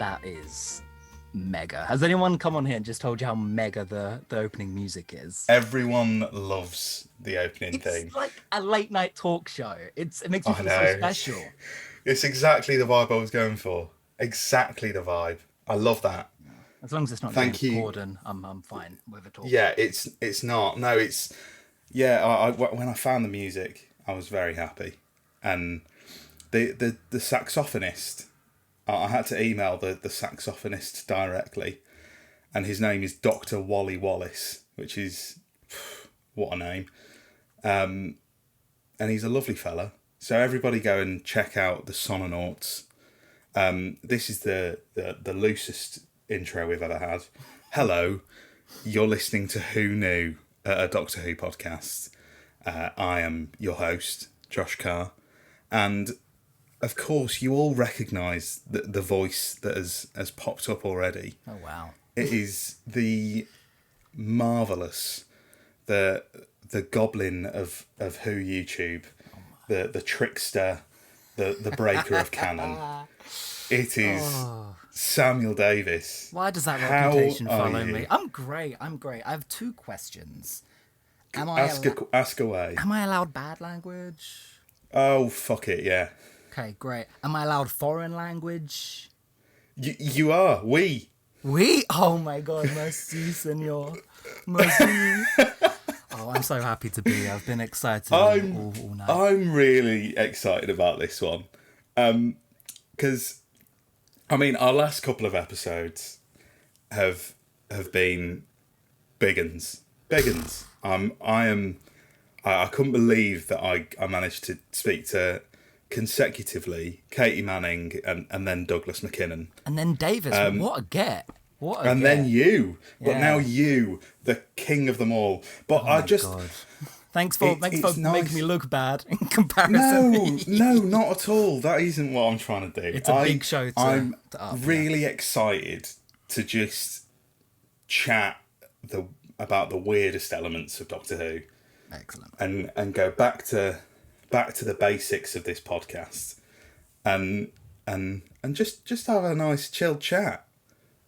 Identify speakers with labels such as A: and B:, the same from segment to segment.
A: That is mega. Has anyone come on here and just told you how mega the opening music is?
B: Everyone loves the opening theme.
A: It's like a late night talk show. It makes me
B: I
A: feel
B: know.
A: so special.
B: It's exactly the vibe I was going for. Exactly the vibe. I love that.
A: As long as it's not
B: Thank
A: James
B: you.
A: Corden, I'm fine with it all.
B: Yeah, it's not. No, it's yeah. When I found the music, I was very happy, and the saxophonist. I had to email the saxophonist directly, and his name is Dr. Wally Wallace, which is what a name. And he's a lovely fella. So everybody go and check out the Sononauts. This is the loosest intro we've ever had. Hello, you're listening to Who Knew, a Doctor Who podcast. I am your host, Josh Carr, and of course you all recognise the voice that has popped up already.
A: Oh wow!
B: It is the marvellous, the goblin of Whotube, the trickster, the breaker of canon. It is Samuel Davis.
A: Why does that reputation follow me? I'm great. I have two questions.
B: Ask away.
A: Am I allowed bad language?
B: Oh, fuck it, yeah.
A: Okay, great. Am I allowed foreign language?
B: You are. We.
A: Oh my god, merci, senor. Merci. Oh, I'm so happy to be here. I've been excited all night.
B: I'm really excited about this one. Because, I mean, our last couple of episodes have been big uns. I couldn't believe that I managed to speak to consecutively Katie Manning and then Douglas McKinnon.
A: And then Davis, what a get.
B: Then you. But now you, the king of them all. But God.
A: Thanks for nice. Making me look bad in comparison.
B: No, not at all. That isn't what I'm trying to do.
A: It's a big show
B: I'm really excited to just chat about the weirdest elements of Doctor Who.
A: Excellent.
B: And go back to the basics of this podcast, and just have a nice chilled chat.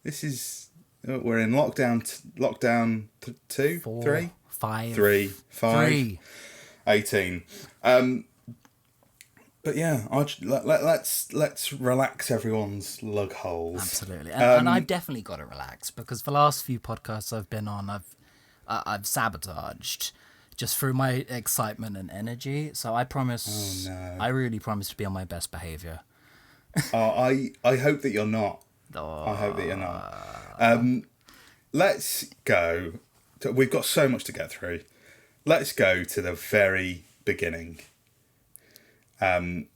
B: This is we're in lockdown 2,
A: 4,
B: 3,
A: 5,
B: 3, 5,
A: 3.
B: 18. But yeah, let's relax everyone's lug holes.
A: Absolutely, and I've definitely got to relax because the last few podcasts I've been on, I've sabotaged just through my excitement and energy. So I promise.
B: Oh, no.
A: I really promise to be on my best behaviour.
B: I hope that you're not.
A: Oh.
B: I hope that you're not. Let's go. We've got so much to get through. Let's go to the very beginning. When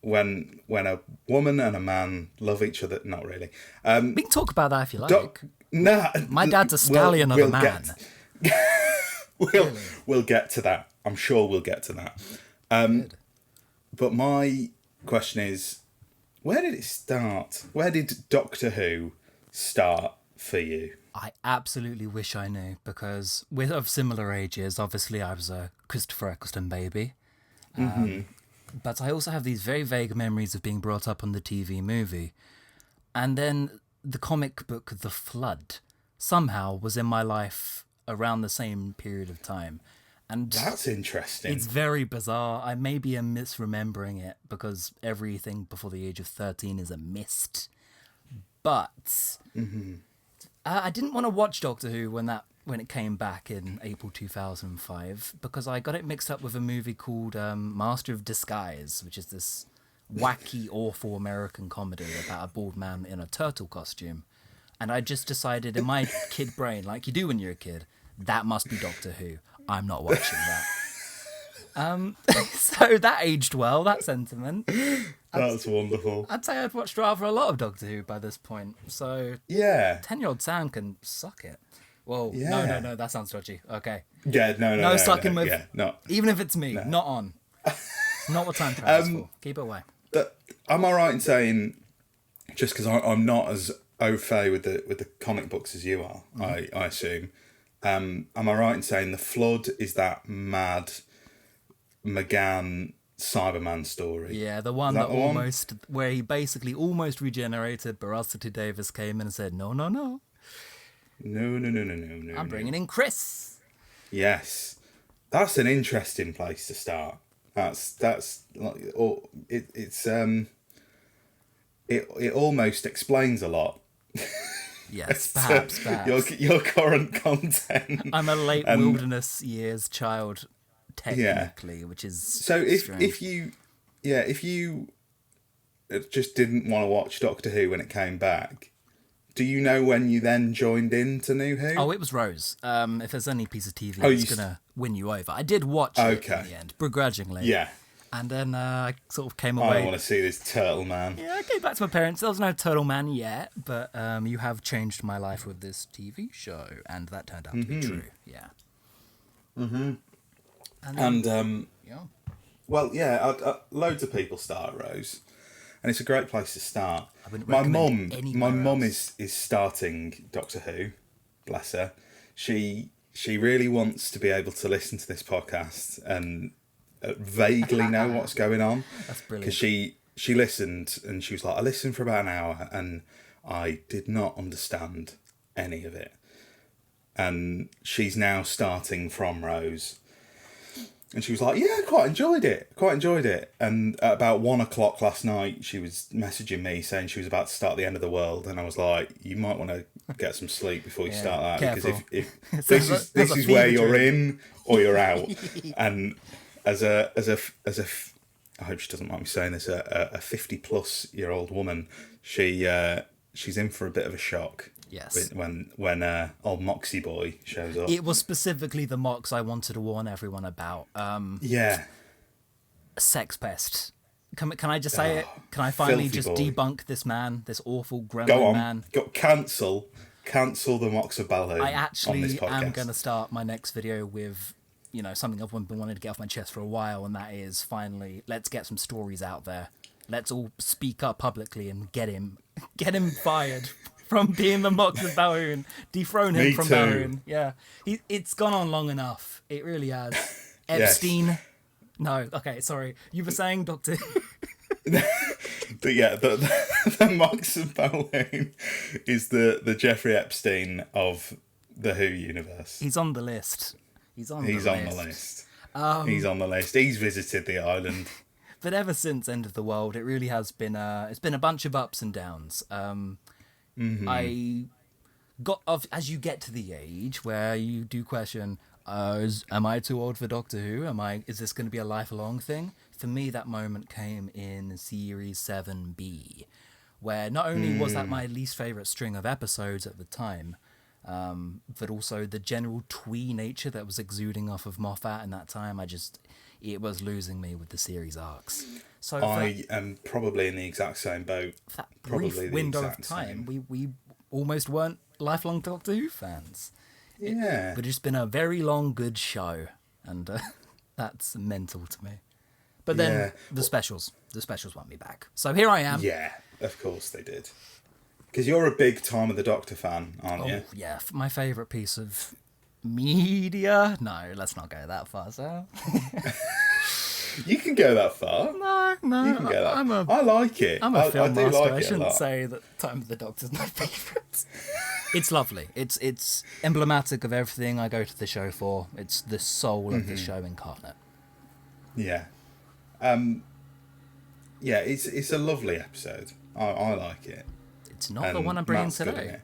B: a woman and a man love each other, not really.
A: We can talk about that if you like.
B: Nah,
A: my dad's a stallion of a man.
B: We'll get to that. I'm sure we'll get to that. But my question is, where did it start? Where did Doctor Who start for you?
A: I absolutely wish I knew because we're of similar ages. Obviously, I was a Christopher Eccleston baby. But I also have these very vague memories of being brought up on the TV movie. And then the comic book The Flood somehow was in my life around the same period of time. And
B: that's interesting.
A: It's very bizarre. I maybe am misremembering it because everything before the age of 13 is a mist. But I didn't want to watch Doctor Who when it came back in April 2005 because I got it mixed up with a movie called Master of Disguise, which is this wacky, awful American comedy about a bald man in a turtle costume. And I just decided in my kid brain, like you do when you're a kid, that must be Doctor Who. I'm not watching that. So that aged well, that sentiment.
B: That's wonderful.
A: I'd say I'd watched rather a lot of Doctor Who by this point. So
B: yeah,
A: 10-year-old Sam can suck it. Well, yeah. No, that sounds dodgy. Okay.
B: Yeah, no,
A: sucking with.
B: Yeah, no.
A: Even if it's me, not on. Not what time travel's for. Keep it away.
B: Am I right in saying, just because I'm not as au fait with the comic books as you are, I assume. Am I right in saying The Flood is that mad McGann Cyberman story.
A: Yeah, the one
B: that
A: that almost, where he basically almost regenerated, but Russell T Davies came in and said, no.
B: No.
A: I'm bringing in Chris.
B: Yes. That's an interesting place to start. That's like, it almost explains a lot.
A: Yes, perhaps.
B: Your current content.
A: I'm a late wilderness years child, technically, which is
B: so. If you just didn't want to watch Doctor Who when it came back, do you know when you then joined into New Who?
A: Oh, it was Rose. If there's any piece of TV that's gonna win you over, I did watch it in the end, begrudgingly.
B: Yeah.
A: And then I sort of came away.
B: I want to see this Turtle Man.
A: Yeah, I came back to my parents. There was no Turtle Man yet, but you have changed my life with this TV show, and that turned out to be true. Yeah.
B: Mm-hmm.
A: And yeah.
B: Well, yeah, loads of people start at Rose, and it's a great place to start.
A: My
B: mum is starting Doctor Who. Bless her. She really wants to be able to listen to this podcast and vaguely know what's going on.
A: That's brilliant.
B: Because she listened and she was like, I listened for about an hour and I did not understand any of it. And she's now starting from Rose. And she was like, yeah, quite enjoyed it. And at about 1 o'clock last night, she was messaging me saying she was about to start The End of the World. And I was like, you might want to get some sleep before you start that.
A: Careful.
B: Because if this is where you're in or you're out. And as a I hope she doesn't mind me saying this, a 50-plus-year-old woman, she's in for a bit of a shock.
A: Yes.
B: When old Moxie boy shows up.
A: It was specifically the Mox I wanted to warn everyone about.
B: Yeah.
A: Sex pest. Can I just say it? Can I finally just debunk this man, this awful gremlin man?
B: Cancel the Mox of Balhoun.
A: I actually am going to start my next video with, something I've been wanting to get off my chest for a while, and that is finally, let's get some stories out there. Let's all speak up publicly and get him fired from being the Mox of Balhoun. Dethrone him from Balhoun. Yeah. It's gone on long enough. It really has. Epstein. Yes. No. Okay, sorry. You were saying, Doctor...
B: But yeah, the Mox of Balhoun is the Jeffrey Epstein of the Who universe.
A: He's on the list. He's on the list.
B: He's on the list. He's visited the island.
A: But ever since End of the World, it really has been it's been a bunch of ups and downs. I got as you get to the age where you do question, am I too old for Doctor Who? Is this going to be a lifelong thing? For me, that moment came in Series 7B, where not only was that my least favourite string of episodes at the time, but also the general twee nature that was exuding off of Moffat in that time, it was losing me with the series arcs. So
B: I am probably in the exact same boat.
A: That brief window of time, we almost weren't lifelong Doctor Who fans.
B: Yeah.
A: But it's been a very long, good show, and that's mental to me. But then the specials want me back. So here I am.
B: Yeah, of course they did. Because you're a big Time of the Doctor fan, aren't you?
A: Yeah, my favourite piece of media. No, let's not go that far, so.
B: You can go that far.
A: No.
B: You can go that. I like it.
A: I'm a film master.
B: Like
A: I shouldn't say that Time of the Doctor's my favourite. It's lovely. It's emblematic of everything I go to the show for. It's the soul of the show incarnate.
B: Yeah. Yeah, it's a lovely episode. I like it.
A: It's not the one I'm bringing today.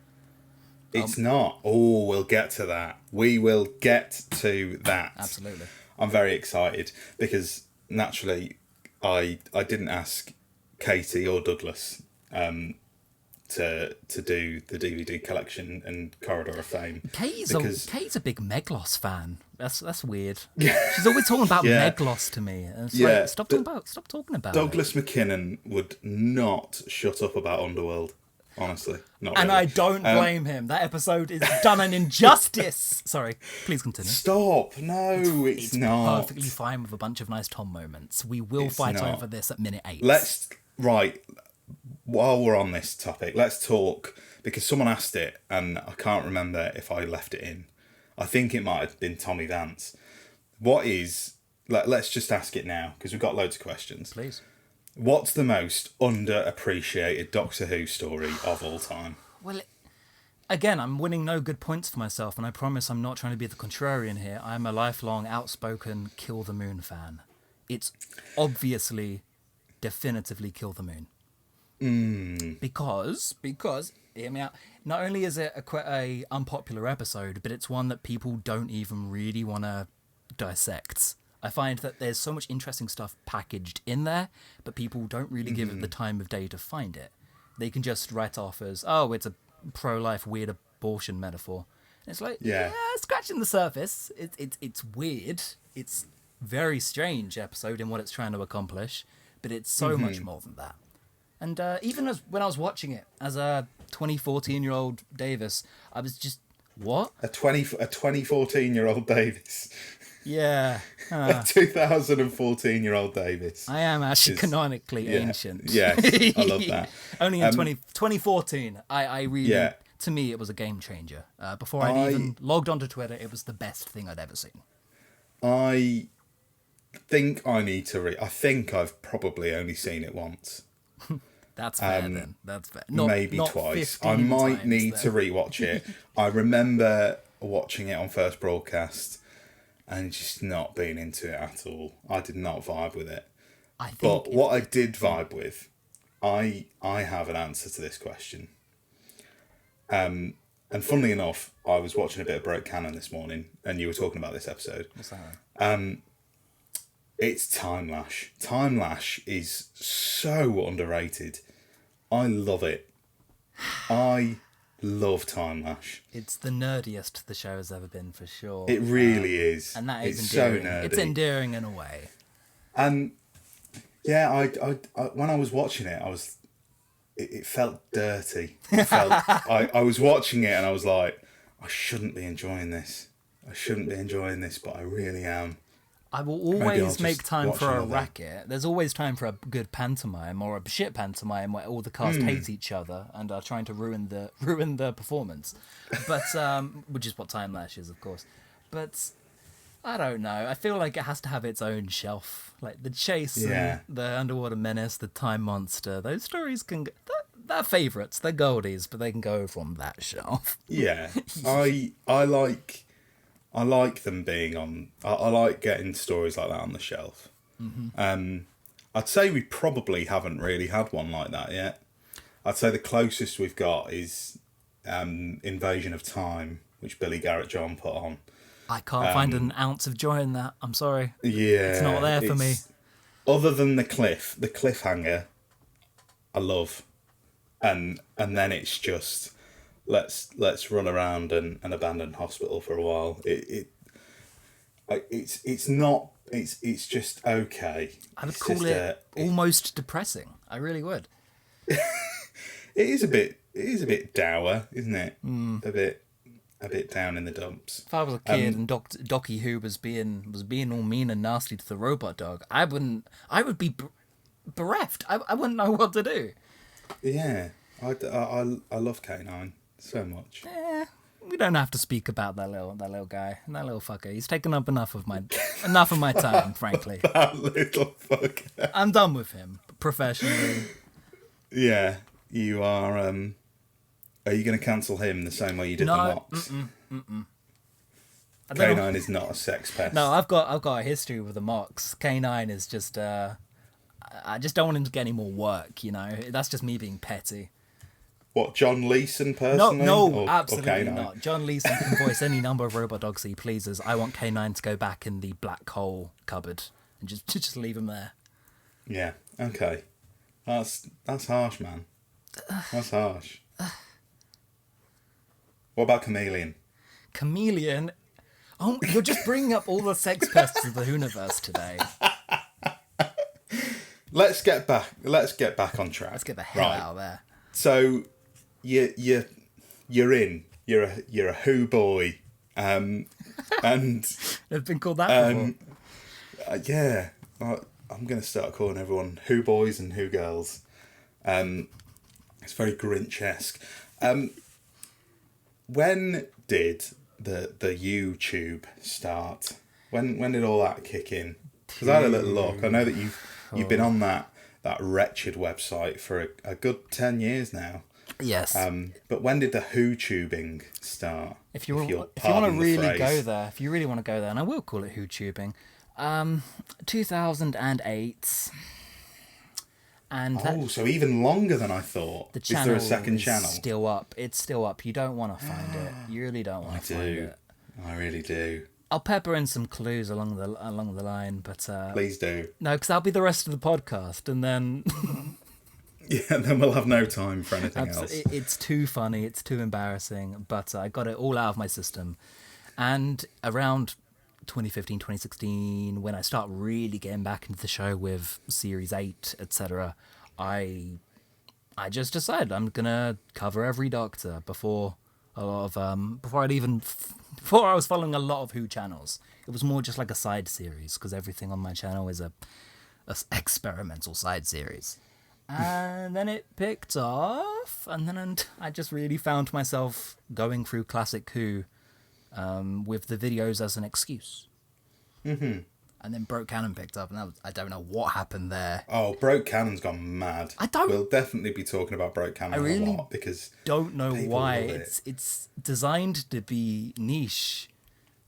B: It's not. Oh, we'll get to that. We will get to that.
A: Absolutely.
B: I'm very excited because naturally I didn't ask Katie or Douglas to do the DVD collection and Corridor of Fame.
A: Kate's a big Meglos fan. That's weird. She's always talking about Meglos to me. And it's like, stop talking about
B: Douglas McKinnon would not shut up about Underworld. Honestly, not really.
A: And I don't blame him. That episode is done an injustice. Sorry, please continue.
B: Stop. No, it's not.
A: Perfectly fine with a bunch of nice Tom moments. We will fight over this at minute 8.
B: While we're on this topic, let's talk, because someone asked it and I can't remember if I left it in. I think it might have been Tommy Vance. What is let's just ask it now, because we've got loads of questions.
A: Please.
B: What's the most underappreciated Doctor Who story of all time?
A: Well, again, I'm winning no good points for myself, and I promise I'm not trying to be the contrarian here. I'm a lifelong, outspoken Kill the Moon fan. It's obviously, definitively Kill the Moon. Because, hear me out, not only is it a unpopular episode, but it's one that people don't even really want to dissect. I find that there's so much interesting stuff packaged in there, but people don't really give it the time of day to find it. They can just write off as, oh, it's a pro-life weird abortion metaphor. And it's like, yeah, scratching the surface. It's weird. It's very strange episode in what it's trying to accomplish, but it's so much more than that. And even when I was watching it as a 2014-year-old Davis, I was just, what?
B: A 2014-year-old Davis.
A: Yeah.
B: A 2014-year-old Davis.
A: I am actually canonically ancient.
B: Yes, I love that.
A: Only in 2014, I really, to me, it was a game changer. Before I even logged onto Twitter, it was the best thing I'd ever seen.
B: I think I need to I think I've probably only seen it once.
A: That's fair then. That's fair.
B: Maybe
A: not
B: twice. I might need to rewatch it. I remember watching it on first broadcast and just not being into it at all. I did not vibe with it. But what I did vibe with, I have an answer to this question. And funnily enough, I was watching a bit of Broke Canon this morning, and you were talking about this episode.
A: What's that?
B: It's Time Lash. Time Lash is so underrated. I love it. I love Time Lash.
A: It's the nerdiest the show has ever been, for sure.
B: It really is.
A: And that is
B: it's
A: endearing.
B: So nerdy.
A: It's endearing in a way.
B: And yeah, I when I was watching it, it felt dirty. I was watching it and I was like, I shouldn't be enjoying this. But I really am.
A: I will always make time for a racket. There's always time for a good pantomime or a shit pantomime where all the cast hate each other and are trying to ruin the performance. But which is what Time Lash is, of course. But I don't know. I feel like it has to have its own shelf. Like the Chase, and the Underwater Menace, the Time Monster. Those stories can go, they're favourites. They're goldies, but they can go from that shelf.
B: Yeah, I like them being on. I like getting stories like that on the shelf. I'd say we probably haven't really had one like that yet. I'd say the closest we've got is Invasion of Time, which Billy Garrett John put on.
A: I can't find an ounce of joy in that. I'm sorry.
B: Yeah,
A: it's not there for me.
B: Other than the cliffhanger, I love, and then it's just. Let's run around an abandoned hospital for a while. It's just okay.
A: I would call it almost depressing. I really would.
B: It is a bit dour, isn't it? A bit down in the dumps.
A: If I was a kid and Docky Who was being all mean and nasty to the robot dog, I would be bereft. I wouldn't know what to do. Yeah,
B: I love K9. So much.
A: We don't have to speak about that little guy, that little fucker. He's taken up enough of my time, frankly.
B: That little fucker.
A: I'm done with him professionally.
B: Yeah, you are. Are you going to cancel him the same way you did the Mox? K9 is not a sex pest.
A: No, I've got a history with the Mox. K9 is just. I just don't want him to get any more work. You know, that's just me being petty.
B: What, John Leeson personally?
A: No, absolutely not. John Leeson can voice any number of robot dogs he pleases. I want K9 to go back in the black hole cupboard and just leave him there.
B: Yeah, okay. That's harsh, man. That's harsh. What about Chameleon?
A: Chameleon? Oh, you're just bringing up all the sex pests of the Whoniverse today.
B: Let's get back on track.
A: Let's get the hell out of there.
B: So you're in. You're a Who boy, and
A: they've been called that before.
B: Yeah, I'm gonna start calling everyone Who boys and Who girls. It's very Grinch-esque. When did the Whotube start? When did all that kick in? Because I had a little look. I know that you've been on that wretched website for a good 10 years now.
A: Yes.
B: But when did the who-tubing start?
A: If you want to really go there, and I will call it who-tubing, 2008. And
B: so even longer than I thought.
A: The channel
B: is there a second channel?
A: Still up. It's still up. You don't want to find it. You really don't want to find it.
B: I really do.
A: I'll pepper in some clues along the line, but
B: please do.
A: No, because that'll be the rest of the podcast, and then
B: yeah, then we'll have no time for anything else.
A: It's too funny. It's too embarrassing. But I got it all out of my system, and around 2015, 2016, when I start really getting back into the show with Series 8, etc., I just decided I'm gonna cover every Doctor before I was following a lot of Who channels. It was more just like a side series, because everything on my channel is a experimental side series. And then it picked off, and then I just really found myself going through classic Who with the videos as an excuse.
B: Mm-hmm.
A: And then Broke Canon picked up, and I don't know what happened there.
B: Oh, Broke Canon's gone mad. We'll definitely be talking about Broke Canon a lot, because
A: don't know why. It's designed to be niche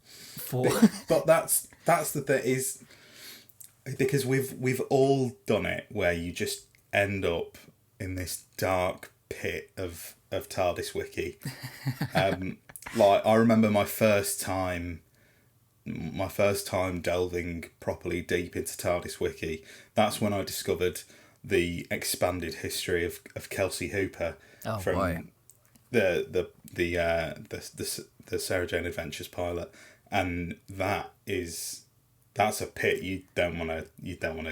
A: for.
B: But that's the thing, is because we've all done it, where you just end up in this dark pit of TARDIS Wiki. Like, I remember my first time delving properly deep into TARDIS Wiki. That's when I discovered the expanded history of Kelsey Hooper from the Sarah Jane Adventures pilot, and that's a pit you don't want to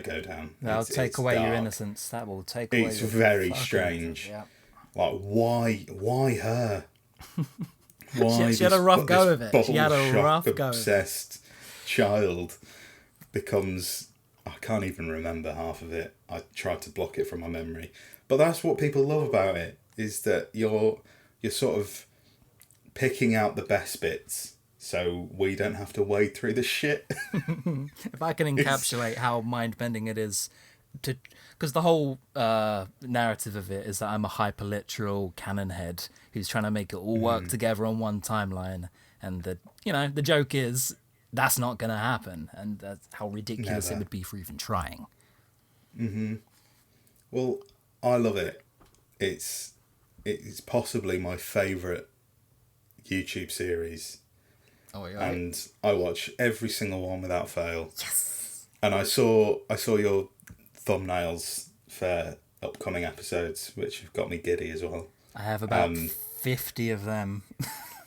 B: go down.
A: That'll take away your innocence. That will take away.
B: It's very strange.
A: Yeah.
B: Like, why her? Why
A: she had a rough go of it. She had a rough go of it.
B: Obsessed child becomes. I can't even remember half of it. I tried to block it from my memory, but that's what people love about it, is that you're sort of picking out the best bits, so we don't have to wade through the shit.
A: If I can encapsulate how mind-bending it is, because the whole narrative of it is that I'm a hyperliteral canon head who's trying to make it all work together on one timeline, and the joke is that's not going to happen, and that's how ridiculous it would be for even trying.
B: Mm-hmm. Well, I love it. It's possibly my favourite YouTube series.
A: Oh, yeah.
B: And I watch every single one without fail.
A: Yes.
B: And I saw your thumbnails for upcoming episodes, which have got me giddy as well.
A: I have about 50 of them.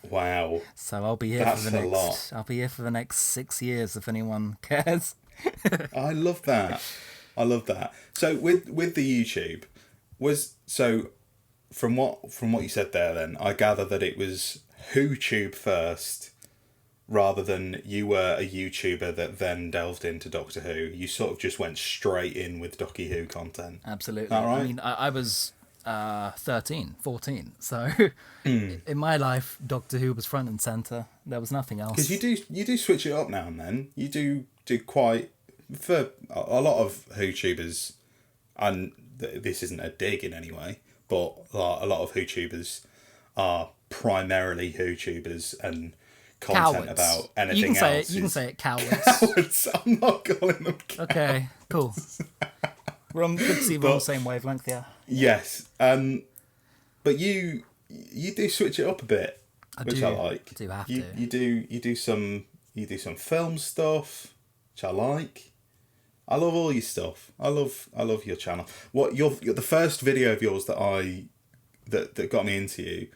B: Wow.
A: So I'll be here I'll be here for the next 6 years if anyone cares.
B: I love that. So with the YouTube, from what you said there, then I gather that it was Whotube first, rather than you were a YouTuber that then delved into Doctor Who. You sort of just went straight in with Docky Who content.
A: Absolutely.
B: All right?
A: I mean, I was 13, 14, so in my life, Doctor Who was front and centre. There was nothing else.
B: Because you do switch it up now and then. You do quite, for a lot of Whotubers, and this isn't a dig in any way, but a lot of Whotubers are primarily Whotubers, and content
A: cowards.
B: About anything else.
A: You can say it, cowards.
B: Cowards. I'm not calling them cowards.
A: Okay, cool. We're on the same wavelength, yeah.
B: Yes, but you do switch it up a bit, which I like.
A: I do have
B: to. You do some film stuff, which I like. I love all your stuff. I love your channel. What you're the first video of yours that got me into you,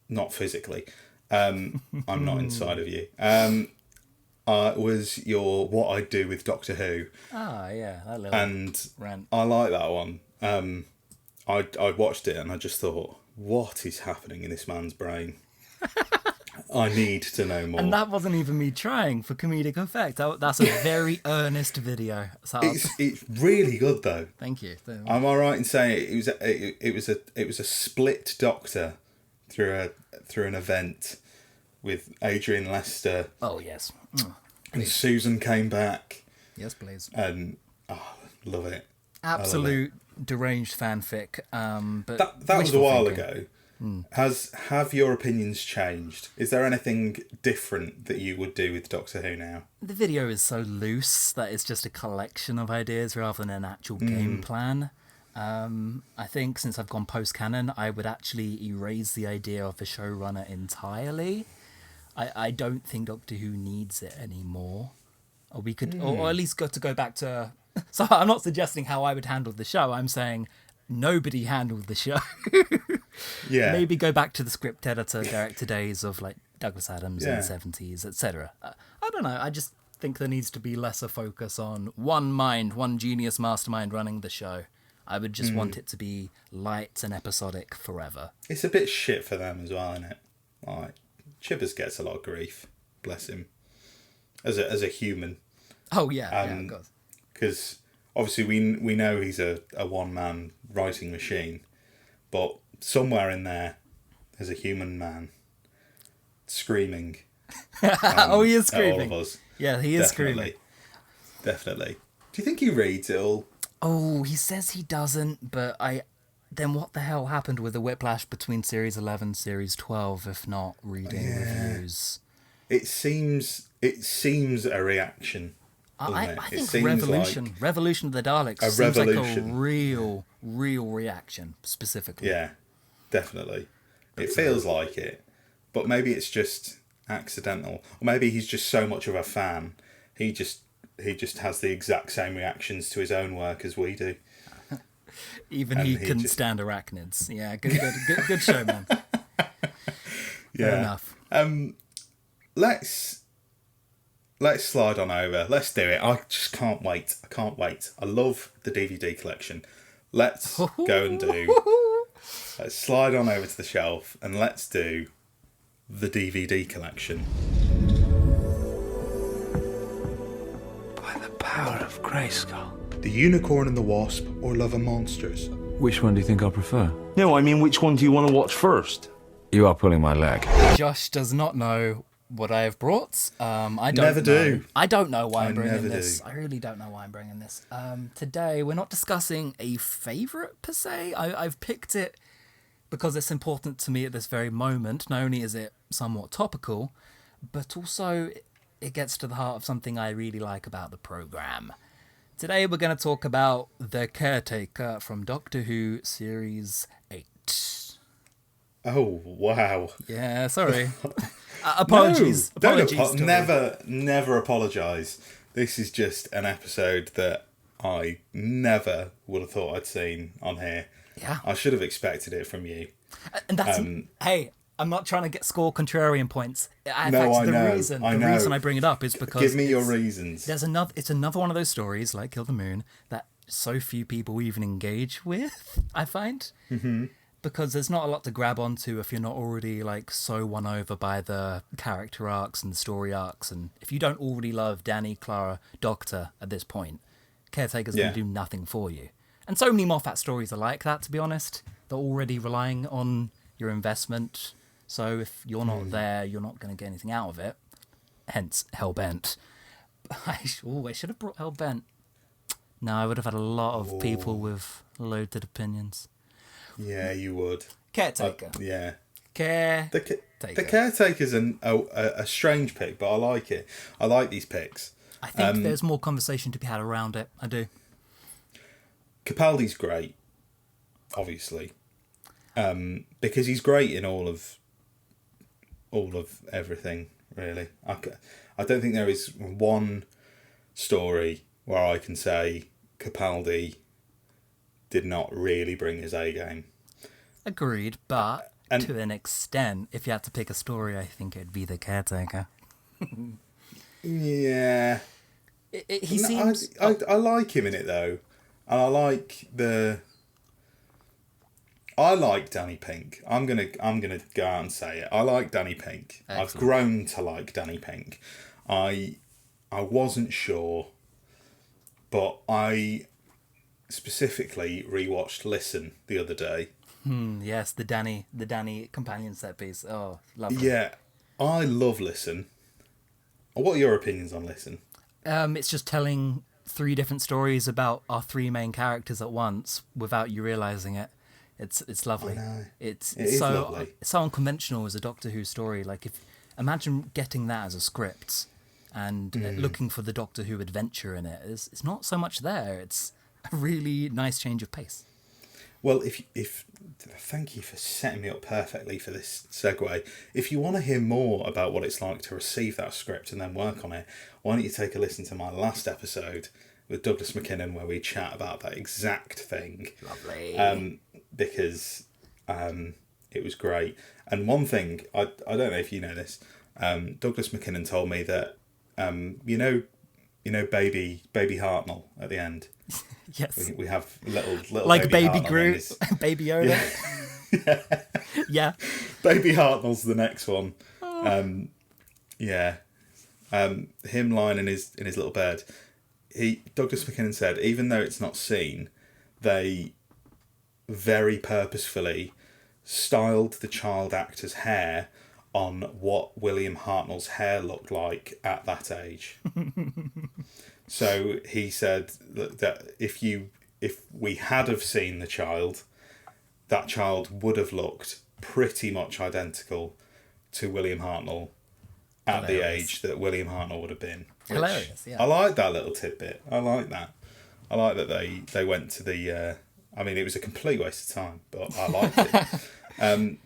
B: not physically. I'm not inside of you. Was your What I Do with Doctor Who.
A: Ah, yeah, that little
B: and
A: rant.
B: I like that one. I watched it and I just thought, what is happening in this man's brain? I need to know more.
A: And that wasn't even me trying for comedic effect. That's a very earnest video. So
B: it's really good though.
A: Thank you.
B: Am I right in saying it was a split Doctor through an event with Adrian Lester.
A: Oh yes.
B: And Susan came back.
A: Yes, please.
B: And love it.
A: Absolute deranged fanfic. But
B: that was a while
A: thinking.
B: ago. Have your opinions changed? Is there anything different that you would do with Doctor Who now?
A: The video is so loose that it's just a collection of ideas rather than an actual game plan. I think since I've gone post-canon, I would actually erase the idea of the showrunner entirely. I don't think Doctor Who needs it anymore. Or we could, or at least go back to... So I'm not suggesting how I would handle the show. I'm saying nobody handled the show.
B: Yeah.
A: Maybe go back to the script editor, director days of like Douglas Adams in the 70s, etc. I don't know. I just think there needs to be lesser focus on one mind, one genius mastermind running the show. I would just want it to be light and episodic forever.
B: It's a bit shit for them as well, isn't it? Like, Chibbers gets a lot of grief. Bless him. As a human.
A: Oh, yeah, of course.
B: Because obviously we know he's a one-man writing machine, but somewhere in there's a human man screaming.
A: Oh, he is screaming.
B: At all of us.
A: Yeah, he is screaming.
B: Definitely. Do you think he reads it all?
A: Oh, he says he doesn't, but then what the hell happened with the whiplash between Series 11 and Series 12 if not reading reviews?
B: It seems a reaction.
A: I think Revolution of the Daleks seems like a real reaction, specifically.
B: Yeah, definitely. It feels like it. But maybe it's just accidental. Or maybe he's just so much of a fan, he just has the exact same reactions to his own work as we do.
A: Even he couldn't stand arachnids. Yeah, good show, man.
B: Yeah.
A: Fair enough.
B: Let's slide on over. Let's do it. I just can't wait. I love the DVD collection. Let's go and let's slide on over to the shelf and let's do the DVD collection.
C: By the power of Grayskull.
B: The Unicorn and the Wasp or Love and Monsters?
C: Which one do you think I'll prefer?
D: No, I mean, which one do you want to watch first?
C: You are pulling my leg.
A: Josh does not know what I have brought. I don't
B: Never do.
A: I don't know why I'm bringing
B: never
A: this.
B: do.
A: I really don't know why I'm bringing this. Today, we're not discussing a favourite per se. I've picked it because it's important to me at this very moment. Not only is it somewhat topical, but also it gets to the heart of something I really like about the programme. Today, we're going to talk about The Caretaker from Doctor Who Series 8.
B: Oh, wow.
A: Yeah, sorry. Apologies.
B: No,
A: Apologies.
B: never apologise. This is just an episode that I never would have thought I'd seen on here.
A: Yeah.
B: I should have expected it from you.
A: And that's hey, I'm not trying to get contrarian points.
B: The reason
A: I bring it up is because
B: give me your reasons.
A: It's another one of those stories like Kill the Moon that so few people even engage with, I find. Mm-hmm. Because there's not a lot to grab onto if you're not already like so won over by the character arcs and the story arcs, and if you don't already love Danny, Clara, Doctor at this point, Caretaker's going to do nothing for you. And so many Moffat stories are like that, to be honest. They're already relying on your investment, so if you're not there, you're not going to get anything out of it. Hence, Hellbent. I should have brought Hellbent. No, I would have had a lot of people with loaded opinions.
B: Yeah, you would.
A: Caretaker.
B: Yeah.
A: Caretaker.
B: The Caretaker's a strange pick, but I like it. I like these picks.
A: I think there's more conversation to be had around it. I do.
B: Capaldi's great, obviously, because he's great in all of everything. Really, I don't think there is one story where I can say Capaldi did not really bring his A game.
A: Agreed, but to an extent, if you had to pick a story, I think it'd be The Caretaker.
B: Yeah.
A: He seems...
B: I like him in it, though. And I like Danny Pink. I'm gonna go out and say it. I like Danny Pink. Excellent. I've grown to like Danny Pink. I wasn't sure, but I specifically rewatched Listen the other day.
A: Yes, the Danny companion set piece. Oh, lovely.
B: Yeah, I love Listen. What are your opinions on Listen?
A: It's just telling 3 different stories about our 3 main characters at once without you realizing it. It's lovely.
B: I know.
A: It's
B: It is
A: so
B: lovely.
A: so unconventional as a Doctor Who story. Like, if imagine getting that as a script and looking for the Doctor Who adventure in it. It's not so much there. It's a really nice change of pace.
B: Well, if thank you for setting me up perfectly for this segue. If you want to hear more about what it's like to receive that script and then work on it, why don't you take a listen to my last episode with Douglas McKinnon, where we chat about that exact thing.
A: Lovely.
B: Because it was great. And one thing, I don't know if you know this, Douglas McKinnon told me that you know baby Hartnell at the end.
A: Yes.
B: We have little
A: Like Baby
B: Hartnell
A: Groot, Baby Yoda. Yeah.
B: Baby Hartnell's the next one. Him lying in his little bed. Douglas McKinnon said, even though it's not seen, they very purposefully styled the child actor's hair on what William Hartnell's hair looked like at that age. So he said that if we had have seen the child, that child would have looked pretty much identical to William Hartnell at the age that William Hartnell would have been.
A: Hilarious, yeah.
B: I like that little tidbit. I like that. I like that they went to the... I mean, it was a complete waste of time, but I liked it.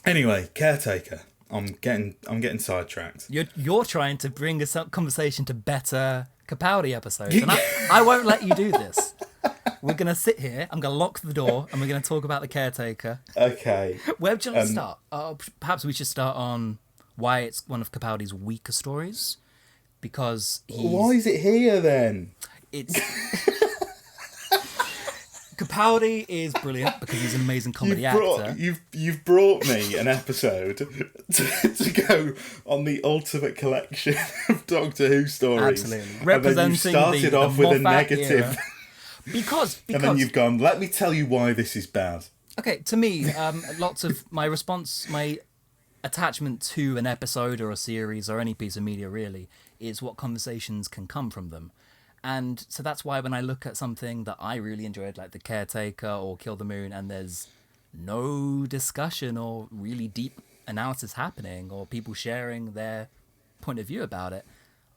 B: Anyway, Caretaker. I'm getting sidetracked.
A: You're trying to bring us up conversation to better Capaldi episodes, and I won't let you do this. We're going to sit here, I'm going to lock the door, and we're going to talk about the Caretaker.
B: Okay.
A: Where would you like to start? Perhaps we should start on why it's one of Capaldi's weaker stories. Because
B: why is it here then?
A: It's... Capaldi is brilliant because he's an amazing comedy actor.
B: You've brought me an episode to go on the ultimate collection of Doctor Who stories.
A: Absolutely.
B: Representing and then you started off with a negative.
A: Era. Because
B: and then you've gone, let me tell you why this is bad.
A: Okay, to me, lots of my attachment to an episode or a series or any piece of media really is what conversations can come from them. And so that's why when I look at something that I really enjoyed, like The Caretaker or Kill the Moon, and there's no discussion or really deep analysis happening or people sharing their point of view about it,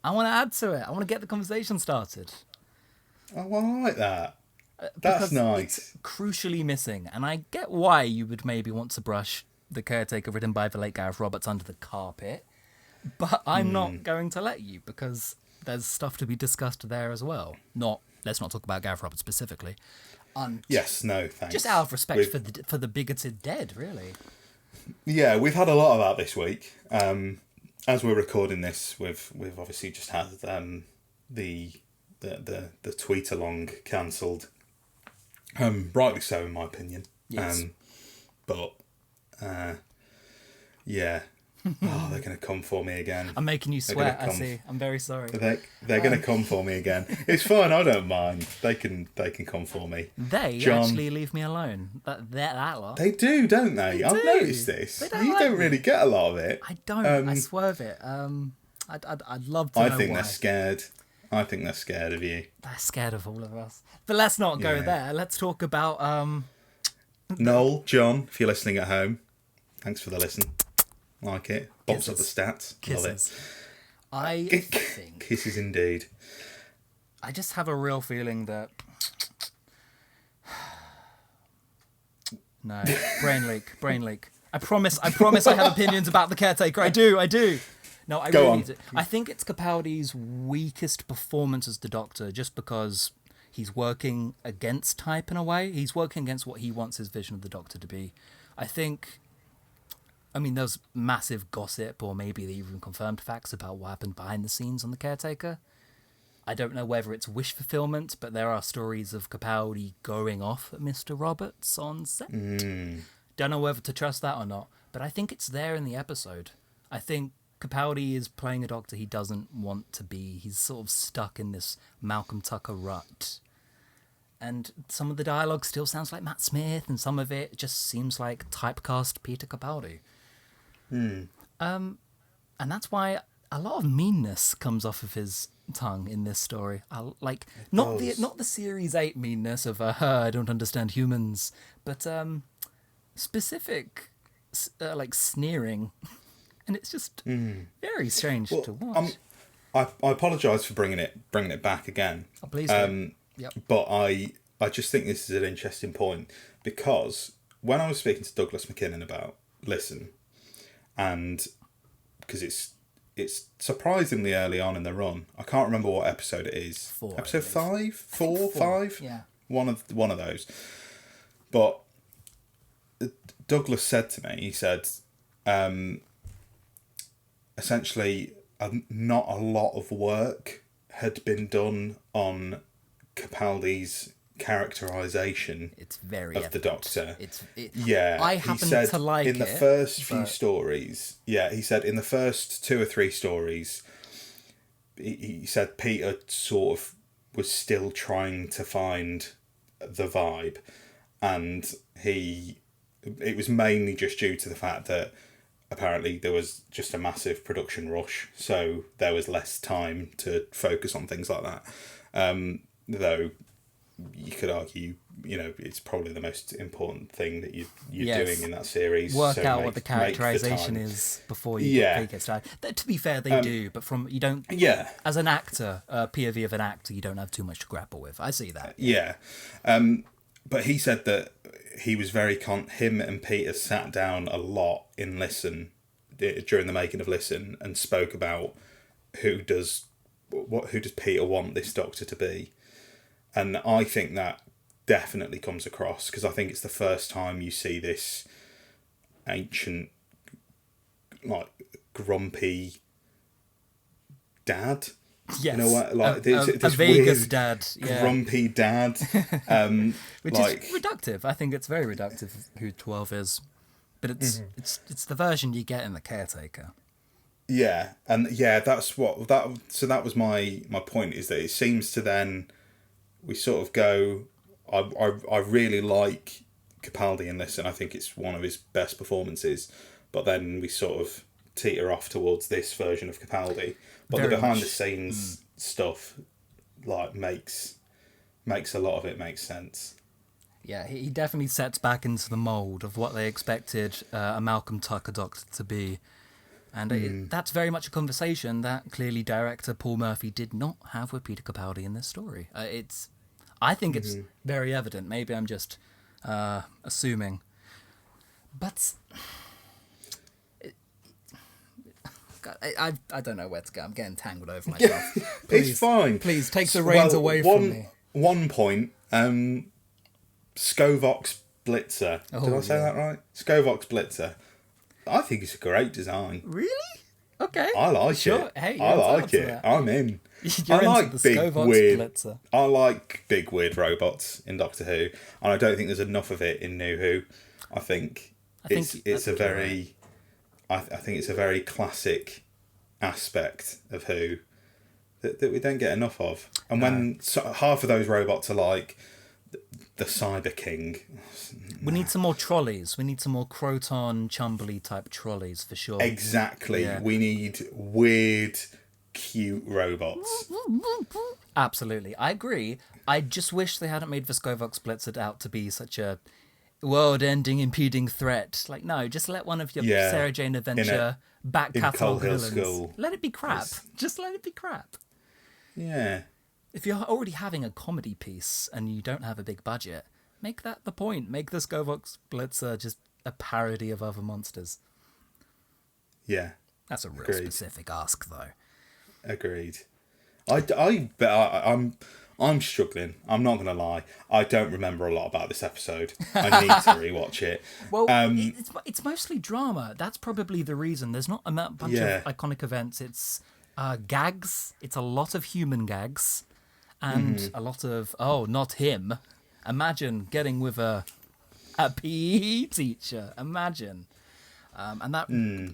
A: I want to add to it. I want to get the conversation started.
B: Oh, I like that. That's nice.
A: It's crucially missing. And I get why you would maybe want to brush The Caretaker, written by the late Gareth Roberts, under the carpet. But I'm not going to let you, because there's stuff to be discussed there as well. Let's not talk about Gareth Roberts specifically.
B: Yes, no, thanks.
A: Just out of respect for the bigoted dead, really.
B: Yeah, we've had a lot of that this week. As we're recording this, we've obviously just had the tweet along cancelled. Rightly so, in my opinion.
A: Yes.
B: Yeah. Oh, they're going to come for me again.
A: I'm making you sweat, I see. I'm very sorry.
B: They're going to come for me again. It's fine, I don't mind. They can come for me.
A: They
B: John,
A: actually leave me alone. That lot.
B: They do, don't they? I've noticed this. You don't really get a lot of it.
A: I don't. I swerve it. I'd love to know
B: think
A: why.
B: they're scared. I think they're scared of you.
A: They're scared of all of us. But let's not go there. Let's talk about...
B: Noel, John, if you're listening at home, thanks for the listen. Like it. Bumps up the stats.
A: Kisses.
B: Love it.
A: I think...
B: Kisses indeed.
A: I just have a real feeling that... No. Brain leak. I promise I have opinions about The Caretaker. I do. No, I really do. I think it's Capaldi's weakest performance as the Doctor, just because he's working against type in a way. He's working against what he wants his vision of the Doctor to be. There's massive gossip, or maybe they even confirmed facts about what happened behind the scenes on The Caretaker. I don't know whether it's wish fulfillment, but there are stories of Capaldi going off at Mr. Roberts on set. Don't know whether to trust that or not, but I think it's there in the episode. I think Capaldi is playing a Doctor he doesn't want to be. He's sort of stuck in this Malcolm Tucker rut. And some of the dialogue still sounds like Matt Smith, and some of it just seems like typecast Peter Capaldi. And that's why a lot of meanness comes off of his tongue in this story. Not the Series 8 meanness of I don't understand humans, but specific like sneering, and it's just very strange to watch.
B: I apologise for bringing it back again.
A: Oh, please do. Yep.
B: But I just think this is an interesting point, because when I was speaking to Douglas McKinnon about Listen, and because it's surprisingly early on in the run. I can't remember what episode it is.
A: 4.
B: Episode 5? 4? 5?
A: Yeah.
B: One of those. But Douglas said to me, he said, essentially, not a lot of work had been done on Capaldi's characterization of the Doctor.
A: I happen to like it
B: in the first few stories. Yeah, he said in the first 2 or 3 stories, he said Peter sort of was still trying to find the vibe, and it was mainly just due to the fact that apparently there was just a massive production rush, so there was less time to focus on things like that. Though you could argue, it's probably the most important thing that you're doing in that series.
A: Work out what the characterization is before you get started. To be fair, they do, but you don't. Yeah. As an actor, POV of an actor, you don't have too much to grapple with. I see that.
B: Yeah, but he said that he was him and Peter sat down a lot in Listen during the making of Listen and spoke about who does Peter want this Doctor to be. And I think that definitely comes across, because I think it's the first time you see this ancient, like, grumpy dad.
A: Yes.
B: This
A: a Vegas
B: weird,
A: dad. Yeah.
B: Grumpy dad.
A: Which is reductive. I think it's very reductive who 12 is. But it's the version you get in The Caretaker.
B: Yeah. And yeah, that's what... So that was my point, is that it seems to then... We sort of go... I really like Capaldi in Listen. I think it's one of his best performances. But then we sort of teeter off towards this version of Capaldi. But the behind-the-scenes stuff like makes a lot of it make sense.
A: Yeah, he definitely sets back into the mould of what they expected a Malcolm Tucker Doctor to be. And that's very much a conversation that clearly director Paul Murphy did not have with Peter Capaldi in this story. I think it's very evident. Maybe I'm just assuming. But I don't know where to go. I'm getting tangled over myself.
B: Please, it's fine.
A: Please take the reins away from me.
B: One point, Scovox Blitzer. Did I say that right? Scovox Blitzer. I think it's a great design.
A: Really? Okay.
B: I like it.
A: Hey,
B: I like it. I'm in. I like big weird robots in Doctor Who, and I don't think there's enough of it in New Who. I think it's a very classic aspect of Who that we don't get enough of. And when half of those robots are like the Cyber King.
A: We need some more trolleys. We need some more Croton, Chumberley type trolleys for sure.
B: Exactly. Yeah. We need weird, cute robots.
A: Absolutely. I agree. I just wish they hadn't made Vescovox Blitzer out to be such a world-ending, impeding threat. Like, no, just let one of your Sarah Jane Adventure back catalogue villains. Let it be crap. Just let it be crap.
B: Yeah.
A: If you're already having a comedy piece and you don't have a big budget, make that the point. Make the Scovox Blitzer just a parody of other monsters.
B: Yeah.
A: That's a real specific ask, though.
B: Agreed. I'm struggling. I'm not going to lie. I don't remember a lot about this episode. I need to rewatch it.
A: Well, it's mostly drama. That's probably the reason. There's not a bunch of iconic events. It's gags. It's a lot of human gags. And a lot of, not him. Imagine getting with a PE teacher. Imagine. And that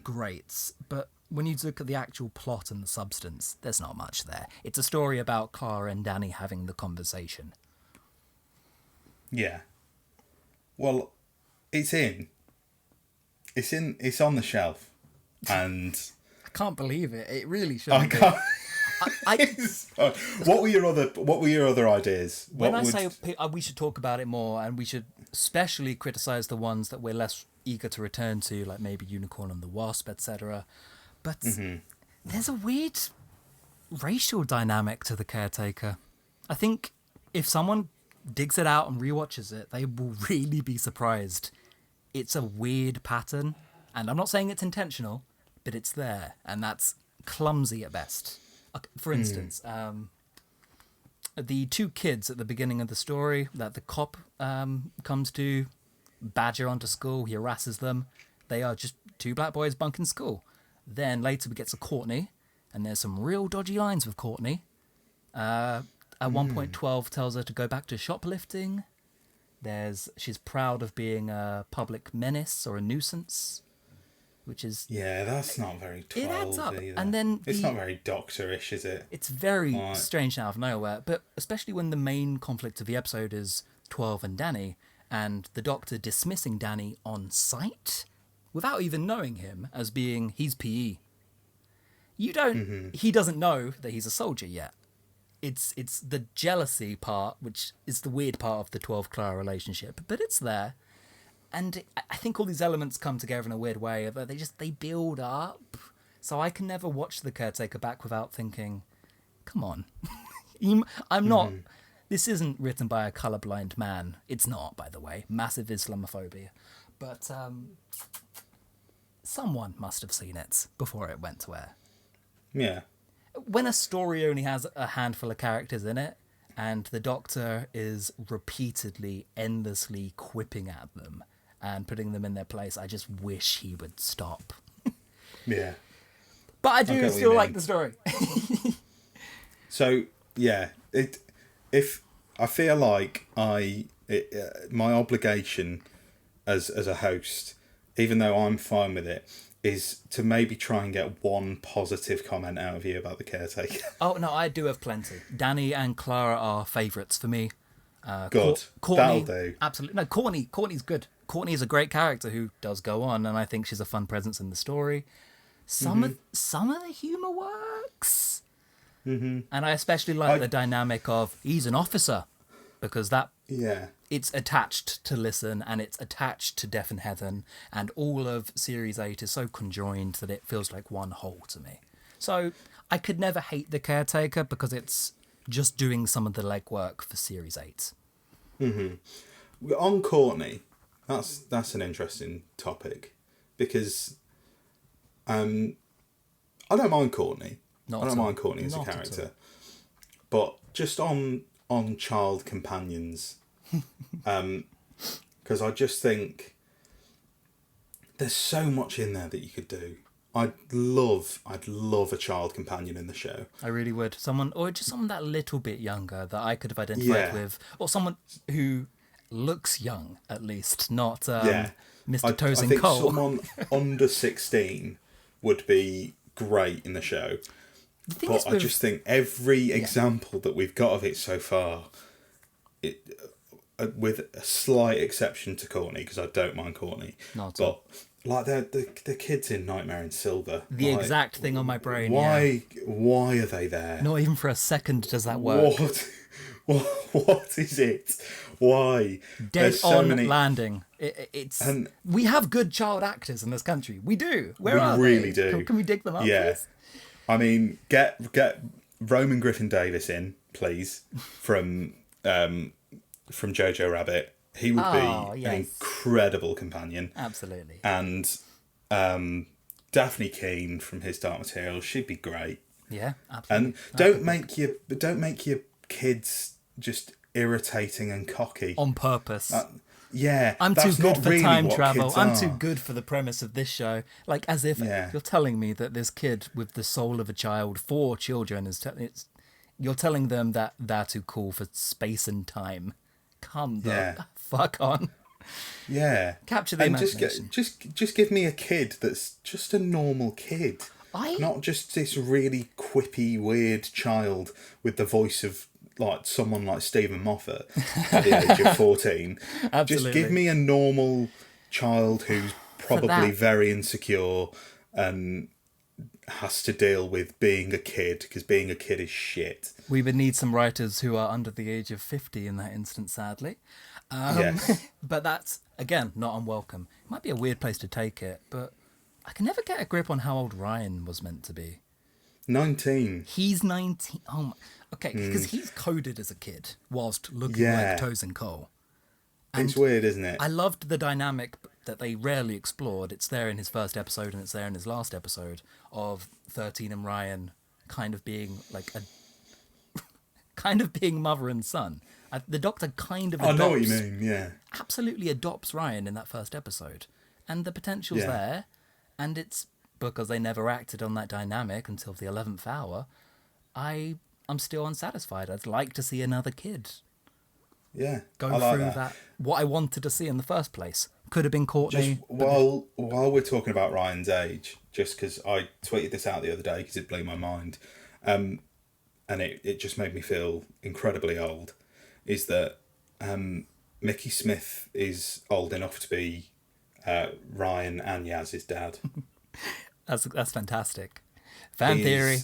A: grates. But when you look at the actual plot and the substance, there's not much there. It's a story about Carr and Danny having the conversation.
B: Yeah. Well, it's on the shelf. And
A: I can't believe it. It really shouldn't.
B: I can't.
A: I
B: What were your other ideas?
A: when I say we should talk about it more, and we should especially criticize the ones that we're less eager to return to, like maybe Unicorn and the Wasp, etc. But there's a weird racial dynamic to the Caretaker. I think if someone digs it out and rewatches it, they will really be surprised. It's a weird pattern, and I'm not saying it's intentional, but it's there, and that's clumsy at best. For instance, the two kids at the beginning of the story that the cop comes to badger onto school, he harasses them. They are just two black boys bunking school. Then later we get to Courtney, and there's some real dodgy lines with Courtney. At one point, 12 tells her to go back to shoplifting. She's proud of being a public menace or a nuisance, which is...
B: Yeah, that's not very 12
A: it adds up.
B: either.
A: And then
B: it's not very Doctor-ish, is it?
A: It's very strange out of nowhere, but especially when the main conflict of the episode is 12 and Danny, and the Doctor dismissing Danny on sight without even knowing him as being he's PE. He doesn't know that he's a soldier yet. It's the jealousy part, which is the weird part of the 12 Clara relationship, but it's there. And I think all these elements come together in a weird way, but they build up. So I can never watch The Caretaker back without thinking, come on. I'm not... This isn't written by a colourblind man. It's not, by the way. Massive Islamophobia. But someone must have seen it before it went to air.
B: Yeah.
A: When a story only has a handful of characters in it, and the Doctor is repeatedly, endlessly quipping at them and putting them in their place, I just wish he would stop.
B: Yeah.
A: But I do still like the story.
B: So, yeah, if I feel like my obligation as a host, even though I'm fine with it, is to maybe try and get one positive comment out of you about The Caretaker. Oh,
A: no, I do have plenty. Danny and Clara are favourites for me.
B: Good.
A: Courtney,
B: that'll do.
A: Absolutely. No, Courtney's good. Courtney is a great character who does go on, and I think she's a fun presence in the story. Some of the humour works. And I especially like the dynamic of he's an officer, because it's attached to Listen, and it's attached to Death in Heaven, and all of Series 8 is so conjoined that it feels like one whole to me. So I could never hate The Caretaker because it's just doing some of the legwork for Series 8.
B: On Courtney, that's an interesting topic, because I don't mind Courtey. I don't mind Courtney as a character. But just on child companions, because I just think there's so much in there that you could do. I'd love a child companion in the show. I really would. Someone that little bit younger that I could have identified with, or someone who looks young at least, not Mr. Toes and Cole. I think someone under 16 would be great in the show. But I just think every example that we've got of it so far, with a slight exception to Courtney, because I don't mind Courtney, but like the kids in Nightmare in Silver,
A: the exact thing on my brain.
B: Why are they there?
A: Not even for a second does that work.
B: What is it? Why?
A: Dead on landing. We have good child actors in this country. We do. Where are they? We really do. Can we dig them up?
B: Yeah.
A: Please?
B: I mean, get Roman Griffin Davis in, please, from Jojo Rabbit. He would be an incredible companion.
A: Absolutely.
B: And Daphne Keane from His Dark Materials, she'd be great.
A: Yeah, absolutely.
B: And don't make your kids just irritating and cocky
A: on purpose.
B: I'm
A: too good for
B: really
A: time travel. I'm too good for the premise of this show. Like, as if you're telling me that this kid with the soul of a child, 4 children, you're telling them that they're too cool for space and time. Come the fuck on.
B: Yeah.
A: Capture the imagination.
B: Just give me a kid that's just a normal kid. Not just this really quippy, weird child with the voice of like someone like Stephen Moffat at the age of 14.
A: Absolutely.
B: Just give me a normal child who's probably very insecure and has to deal with being a kid, because being a kid is shit.
A: We would need some writers who are under the age of 50 in that instance, sadly.
B: Yes.
A: But that's, again, not unwelcome. It might be a weird place to take it, but I can never get a grip on how old Ryan was meant to be.
B: 19.
A: He's 19. Oh my. Okay, because he's coded as a kid whilst looking like Tosin Cole. And
B: it's weird, isn't it?
A: I loved the dynamic that they rarely explored. It's there in his first episode and it's there in his last episode of 13 and Ryan kind of being like kind of being mother and son. The Doctor kind of adopts,
B: I know what you mean, yeah.
A: Absolutely adopts Ryan in that first episode. And the potential's there. And it's because they never acted on that dynamic until the 11th hour. I'm still unsatisfied. I'd like to see another kid.
B: Yeah,
A: Go
B: I like
A: through that. What I wanted to see in the first place. Could have been Courtney.
B: Just while we're talking about Ryan's age, just because I tweeted this out the other day because it blew my mind, and it just made me feel incredibly old, is that Mickey Smith is old enough to be Ryan and Yaz's dad.
A: That's fantastic. Fan theory.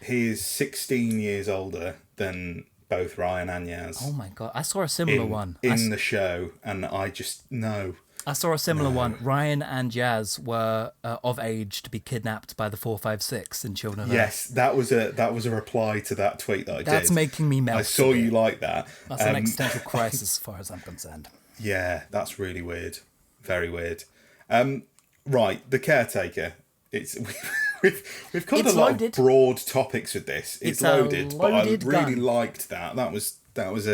B: He is 16 years older than both Ryan and Yaz.
A: Oh my god, I saw a similar one.
B: In the show, and I just, no.
A: I saw a similar one. Ryan and Yaz were of age to be kidnapped by the 456 in Children of Earth.
B: Yes, that was a reply to that tweet that I did.
A: That's making me melt.
B: I saw you like that.
A: That's an existential crisis as far as I'm concerned.
B: Yeah, that's really weird. Very weird. Right, the caretaker. We've covered a lot of broad topics with this. It's loaded, but I really liked that. That was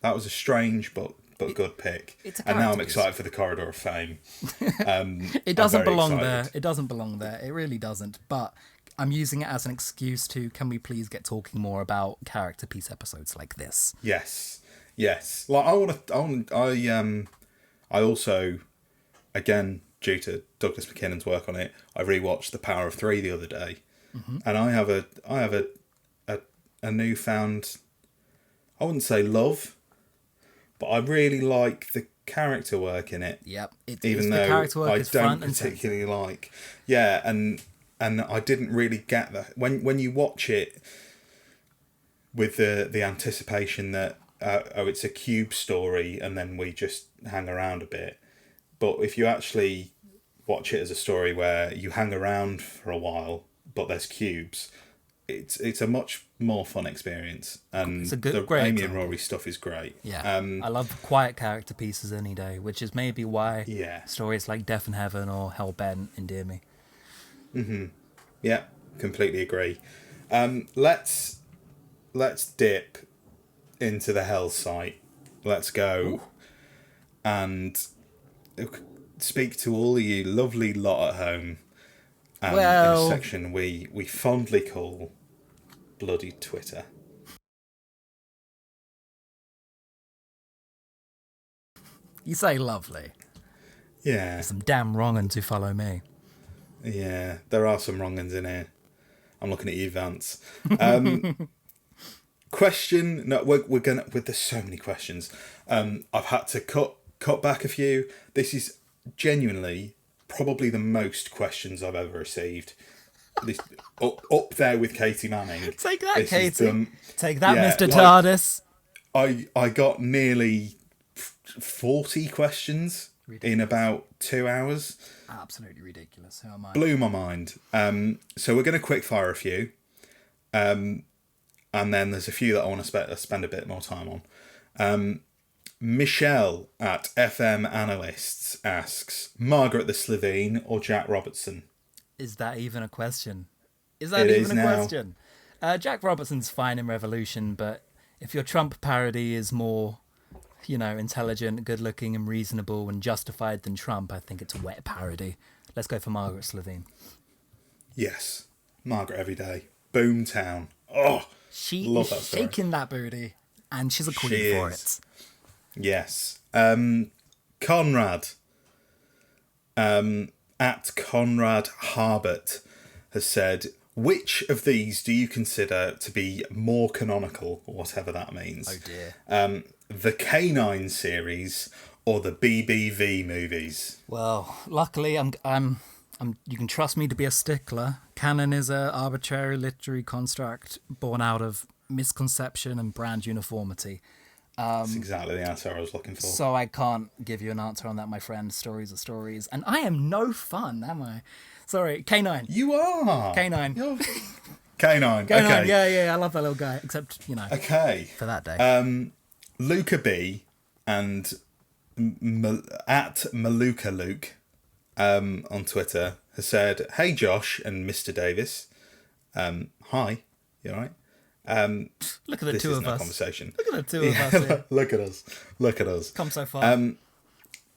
B: a strange but good pick. And now I'm excited for the Corridor of Fame.
A: It doesn't belong there. It doesn't belong there. It really doesn't. But I'm using it as an excuse to, can we please get talking more about character piece episodes like this?
B: Yes. Like I also, again, due to Douglas McKinnon's work on it, I rewatched The Power of Three the other day, and I have a newfound, I wouldn't say love, but I really like the character work in it.
A: Yep,
B: even though the character work I don't particularly like. Yeah, and I didn't really get that when you watch it with the anticipation that it's a cube story and then we just hang around a bit. But if you actually watch it as a story where you hang around for a while, but there's cubes, it's a much more fun experience. And the Amy and Rory stuff is great.
A: Yeah, I love quiet character pieces any day, which is maybe why stories like Death in Heaven or Hellbent endear me.
B: Yeah, completely agree. Let's dip into the Hell site. Let's go and speak to all of you lovely lot at home in a section we fondly call Bloody Twitter.
A: You say lovely.
B: Yeah.
A: There's some damn wrong uns who follow me.
B: Yeah, there are some wrong uns in here. I'm looking at you, Vance. Question. No, we're gonna. There's so many questions. I've had to cut back a few. This is genuinely probably the most questions I've ever received. This up there with Katie Manning.
A: Take that, Katie. Take that, Mr. TARDIS.
B: I got nearly 40 questions in about 2 hours.
A: Absolutely ridiculous. Who am I?
B: Blew my mind. So we're going to quick fire a few. And then there's a few that I want to spend a bit more time on. Michelle at FM Analysts asks, Margaret the Slitheen or Jack Robertson?
A: Is that even a question? Is that even a question? Jack Robertson's fine in Revolution, but if your Trump parody is more, intelligent, good-looking and reasonable and justified than Trump, I think it's a wet parody. Let's go for Margaret Slitheen.
B: Yes. Margaret every day. Boomtown. Oh,
A: she
B: love
A: is
B: that story.
A: shaking that booty, and she's a queen for it.
B: Yes. Conrad, at Conrad Harbert, has said, which of these do you consider to be more canonical, or whatever that means?
A: Oh dear.
B: The Canine series or the BBV movies?
A: Well, luckily I'm You can trust me to be a stickler. Canon is an arbitrary literary construct born out of misconception and brand uniformity.
B: That's exactly the answer I was looking for.
A: So I can't give you an answer on that, my friend. Stories are stories. And I am no fun, am I? Sorry, K9.
B: You are.
A: K9.
B: K9.
A: K9,
B: Okay.
A: yeah, I love that little guy. Except,
B: Okay.
A: for that day.
B: Luca B and at Maluka Luke on Twitter has said, "Hey Josh and Mr. Davis, hi, you all right?
A: Look at the
B: This
A: two
B: is
A: of
B: no
A: us.
B: conversation.
A: Look at the two of us here.
B: Look at us.
A: Come so far.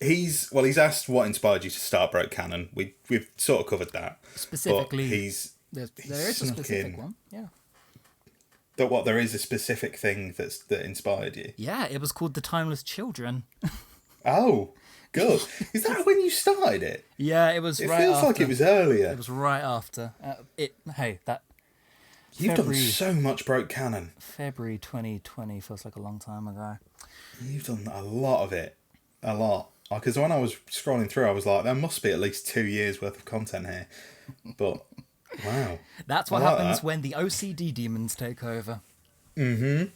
B: He's asked what inspired you to start Broke Canon. We've sort of covered that.
A: Specifically,
B: but
A: there is a specific one. Yeah.
B: There is a specific thing that inspired you.
A: Yeah, it was called The Timeless Children.
B: Oh, good. Is that when you started it?
A: Yeah, it was
B: It
A: right
B: feels
A: after.
B: like it was earlier.
A: It was right after.
B: You've done
A: February-
B: so much Broke Canon.
A: February 2020 feels like a long time ago.
B: You've done a lot of it. A lot. Because when I was scrolling through, I was like, there must be at least 2 years worth of content here. But, wow.
A: That's what
B: I like
A: happens
B: that.
A: when the OCD demons take over.
B: I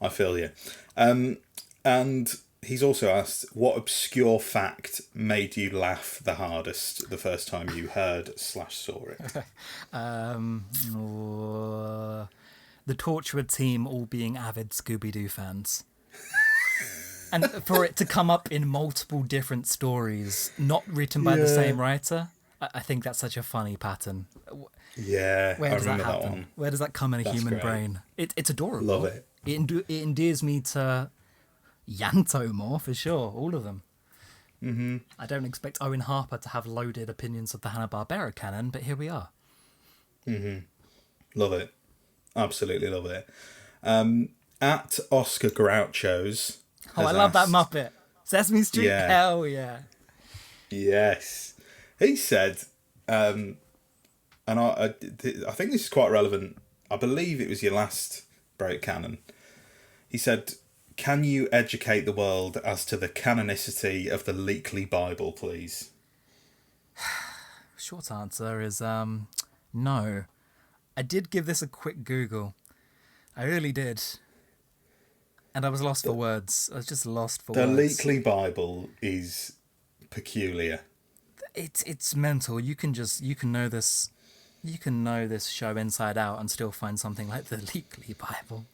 B: feel you. And he's also asked, what obscure fact made you laugh the hardest the first time you heard / saw it?
A: The Tortured team all being avid Scooby-Doo fans. And for it to come up in multiple different stories, not written by the same writer, I think that's such a funny pattern.
B: Yeah,
A: Where
B: I
A: does that
B: remember that
A: happen?
B: one.
A: Where does that come in a
B: That's
A: human
B: great.
A: brain? It's adorable.
B: Love it.
A: It endears me to Yanto more, for sure. All of them. Mm-hmm. I don't expect Owen Harper to have loaded opinions of the Hanna-Barbera canon, but here we are.
B: Love it. Absolutely love it. At Oscar Groucho's.
A: Oh, I
B: has
A: love that
B: asked-
A: Muppet. Sesame Street,
B: Yeah.
A: hell yeah.
B: Yes. He said, and I think this is quite relevant. I believe it was your last Broke Canon. He said, can you educate the world as to the canonicity of the Leakley Bible, please?
A: Short answer is no. I did give this a quick Google. I really did. And I was lost for words. I was just lost for
B: The
A: words.
B: Leakley Bible is peculiar.
A: It's mental. You can know this show inside out and still find something like the Leakley Bible.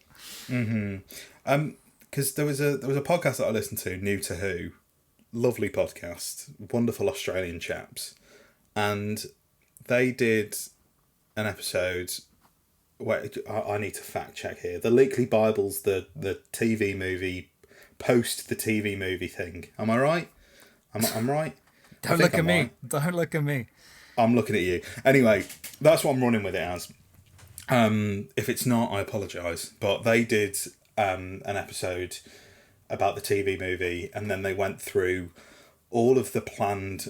B: Because there was a podcast that I listened to, New to Who, lovely podcast, wonderful Australian chaps, and they did an episode. Wait, I need to fact check here. The Leakley Bible's the TV movie, post the TV movie thing. Am I right? I'm right.
A: Don't look at me. Don't look at me.
B: I'm looking at you. Anyway, that's what I'm running with it as. If it's not, I apologise. But they did an episode about the TV movie, and then they went through all of the planned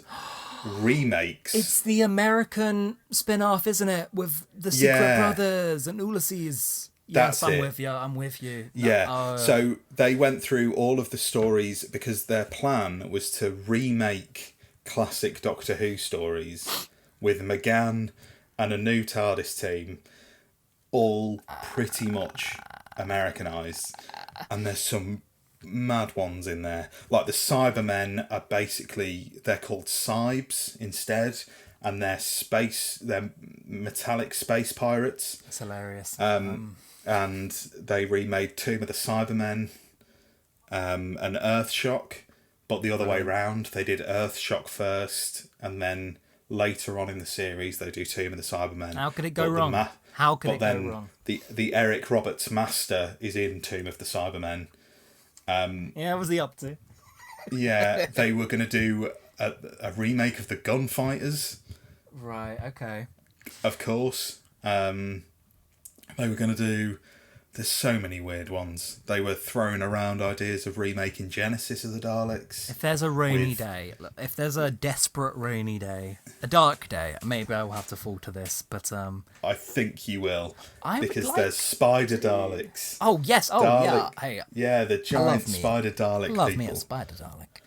B: remakes.
A: It's the American spin-off, isn't it? With the Secret
B: Yeah.
A: Brothers and Ulysses.
B: That's
A: Yes, I'm
B: it.
A: with you. I'm with you.
B: Yeah. So they went through all of the stories because their plan was to remake classic Doctor Who stories with McGann and a new TARDIS team, all pretty much Americanized. And there's some mad ones in there. Like the Cybermen are they're called Cybes instead, and they're metallic space pirates.
A: It's hilarious.
B: And they remade Tomb of the Cybermen and Earthshock, but the other way round. They did Earthshock first, and then later on in the series they do Tomb of the Cybermen.
A: How could it go
B: But
A: wrong? How could
B: but
A: it
B: then
A: go wrong?
B: The Eric Roberts Master is in Tomb of the Cybermen.
A: Yeah, what was he up to?
B: Yeah, they were going to do a remake of the Gunfighters,
A: Right, okay.
B: of course. They were going to do... There's so many weird ones. They were throwing around ideas of remaking Genesis of the Daleks.
A: If there's a rainy day, if there's a desperate rainy day, a dark day, maybe I'll have to fall to this, but
B: I think you will.
A: I would
B: because
A: like
B: there's spider Daleks.
A: oh yes, oh
B: Dalek.
A: yeah, hey,
B: Yeah, the giant
A: me.
B: spider Dalek
A: love
B: people.
A: me a spider Dalek.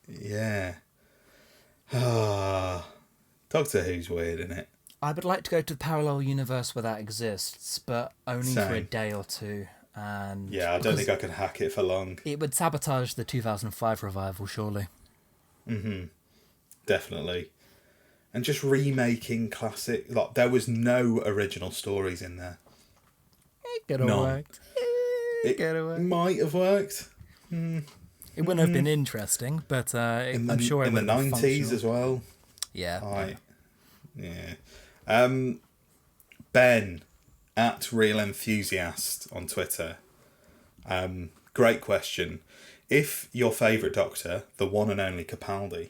B: Yeah. Doctor Who's weird, isn't it?
A: I would like to go to the parallel universe where that exists, but only for a
B: Same.
A: day or two. And
B: Yeah, I don't think I could hack it for long.
A: it would sabotage the 2005 revival, surely.
B: Definitely. And just remaking classic... Like, there was no original stories in there.
A: It could have
B: None.
A: worked. It could have worked.
B: Might have worked.
A: It wouldn't have been interesting, but I'm sure it
B: in the
A: would have been
B: 90s
A: functional.
B: as well.
A: Yeah.
B: Yeah. Ben at Real Enthusiast on Twitter. Great question. If your favourite Doctor, the one and only Capaldi,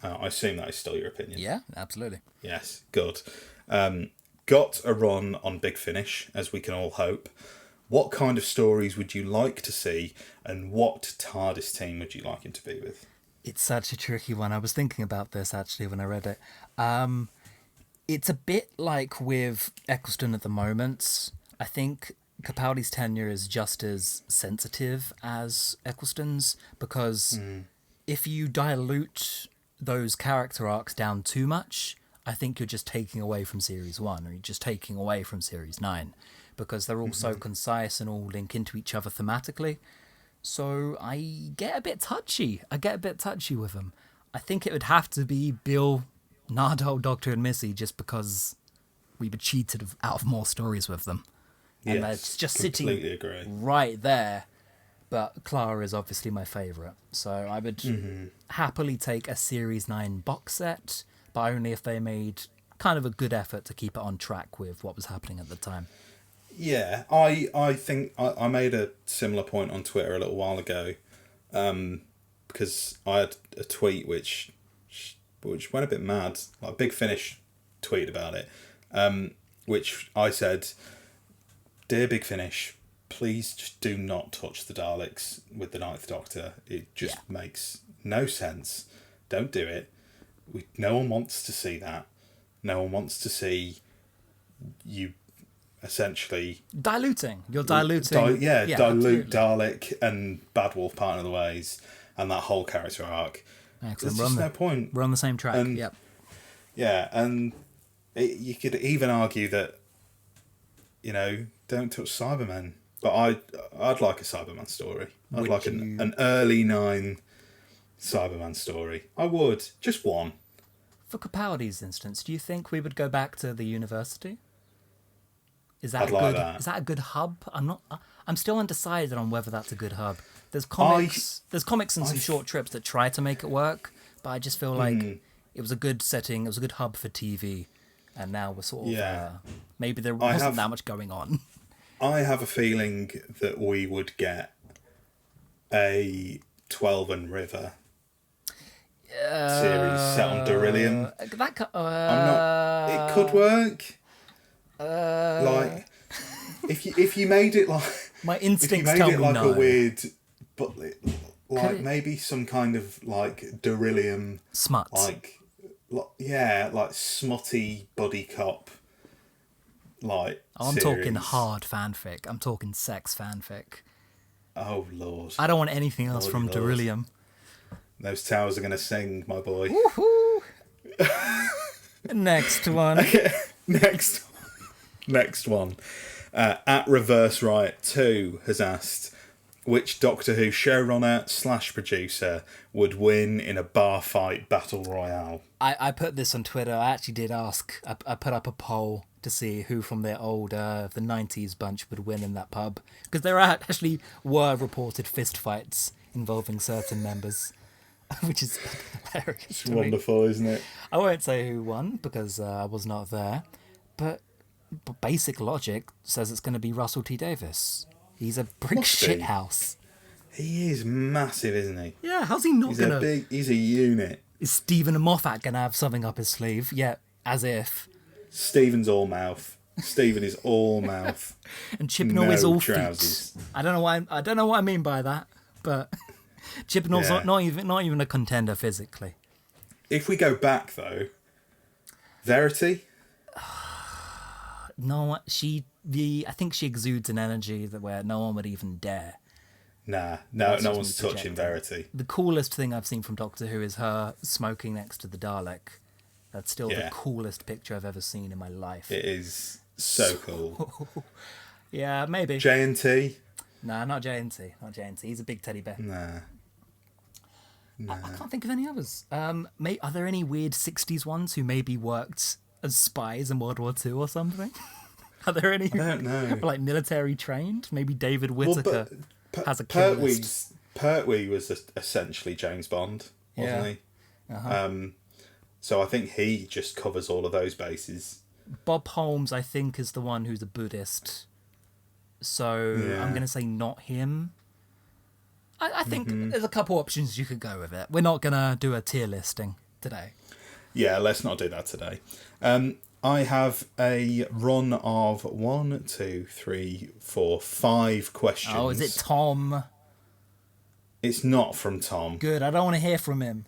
B: I assume that is still your opinion.
A: Yeah, absolutely.
B: Yes, good. Got a run on Big Finish, as we can all hope. What kind of stories would you like to see, and what TARDIS team would you like him to be with?
A: It's such a tricky one. I was thinking about this actually when I read it. It's a bit like with Eccleston at the moment. I think Capaldi's tenure is just as sensitive as Eccleston's, because if you dilute those character arcs down too much, I think you're just taking away from Series 1, or you're just taking away from Series 9, because they're all so concise and all link into each other thematically. So I get a bit touchy. With them. I think it would have to be Bill, Nardole, Doctor and Missy, just because we were cheated out of more stories with them. And it's just sitting
B: agree.
A: right there. But Clara is obviously my favourite. So I would happily take a Series 9 box set, but only if they made kind of a good effort to keep it on track with what was happening at the time.
B: Yeah, I think I made a similar point on Twitter a little while ago, because I had a tweet which went a bit mad, like Big Finish tweet about it, which I said, "Dear Big Finish, please just do not touch the Daleks with the Ninth Doctor. It just makes no sense. Don't do it. No one wants to see that. No one wants to see you essentially
A: Diluting. You're diluting.
B: dilute
A: absolutely.
B: Dalek and Bad Wolf Part of the Ways and that whole character arc.
A: Excellent.
B: There's just no point.
A: We're on the same track.
B: And-
A: Yep.
B: Yeah, and you could even argue that, don't touch Cybermen. But I'd like a Cyberman story. I'd like an early 9 Cyberman story. I would. Just one.
A: For Capaldi's instance, do you think we would go back to the university? Is that
B: I'd
A: a
B: like
A: good?
B: that.
A: Is that a good hub? I'm still undecided on whether that's a good hub. There's comics. There's comics and some short trips that try to make it work, but I just feel like it was a good setting. It was a good hub for TV, and now we're sort of maybe there wasn't that much going on.
B: I have a feeling that we would get a 12 and River series set on Beryllium. It could work. Like if you made it like
A: My
B: if you
A: instincts
B: made
A: tell
B: it
A: me
B: like
A: no.
B: a weird, but like
A: it-
B: maybe some kind of like Beryllium,
A: Smut.
B: like smutty buddy cop.
A: I'm
B: series.
A: talking hard fanfic. I'm talking sex fanfic.
B: Oh Lord!
A: I don't want anything else from
B: Lord.
A: Beryllium.
B: Those towers are gonna sing, my boy.
A: Woohoo! Next one.
B: Next one. At Reverse Riot 2 has asked, which Doctor Who showrunner / producer would win in a bar fight battle royale?
A: I put this on Twitter. I actually did ask. I put up a poll to see who from their old the 90s bunch would win in that pub, because there actually were reported fistfights involving certain members, which is hilarious to me.
B: Wonderful, isn't it?
A: I won't say who won because I was not there, but basic logic says it's going to be Russell T Davies. He's a brick
B: Must be.
A: shithouse.
B: He is massive, isn't he?
A: Yeah, how's he not gonna?
B: He's a unit.
A: Is Stephen Moffat gonna have something up his sleeve? Yeah, as if.
B: Stephen's all mouth. Stephen is all mouth.
A: And Chibnall is
B: No
A: all
B: trousers.
A: feet. I don't know what I mean by that, but Chibnall's not even a contender physically.
B: If we go back though, Verity.
A: No, I think she exudes an energy that where no one would even dare.
B: No
A: That's just
B: one's
A: me
B: touching
A: projecting.
B: Verity.
A: The coolest thing I've seen from Doctor Who is her smoking next to the Dalek. That's still the
B: Yeah.
A: coolest picture I've ever seen in my life.
B: It is so cool.
A: Yeah, maybe.
B: J&T?
A: Nah, not JNT. Not JNT. He's a big teddy bear.
B: Nah.
A: I can't think of any others. Are there any weird 60s ones who maybe worked as spies in World War II or something? Are there any?
B: I don't know.
A: Like military trained? Maybe David Whittaker has a kill list.
B: Pertwee was essentially James Bond, wasn't he? So I think he just covers all of those bases.
A: Bob Holmes, I think, is the one who's a Buddhist. So
B: Yeah.
A: I'm going to say not him. I think there's a couple options you could go with it. We're not going to do a tier listing today.
B: Yeah, let's not do that today. I have a run of 1, 2, 3, 4, 5 questions.
A: Oh, is it Tom?
B: It's not from Tom.
A: Good, I don't want to hear from him.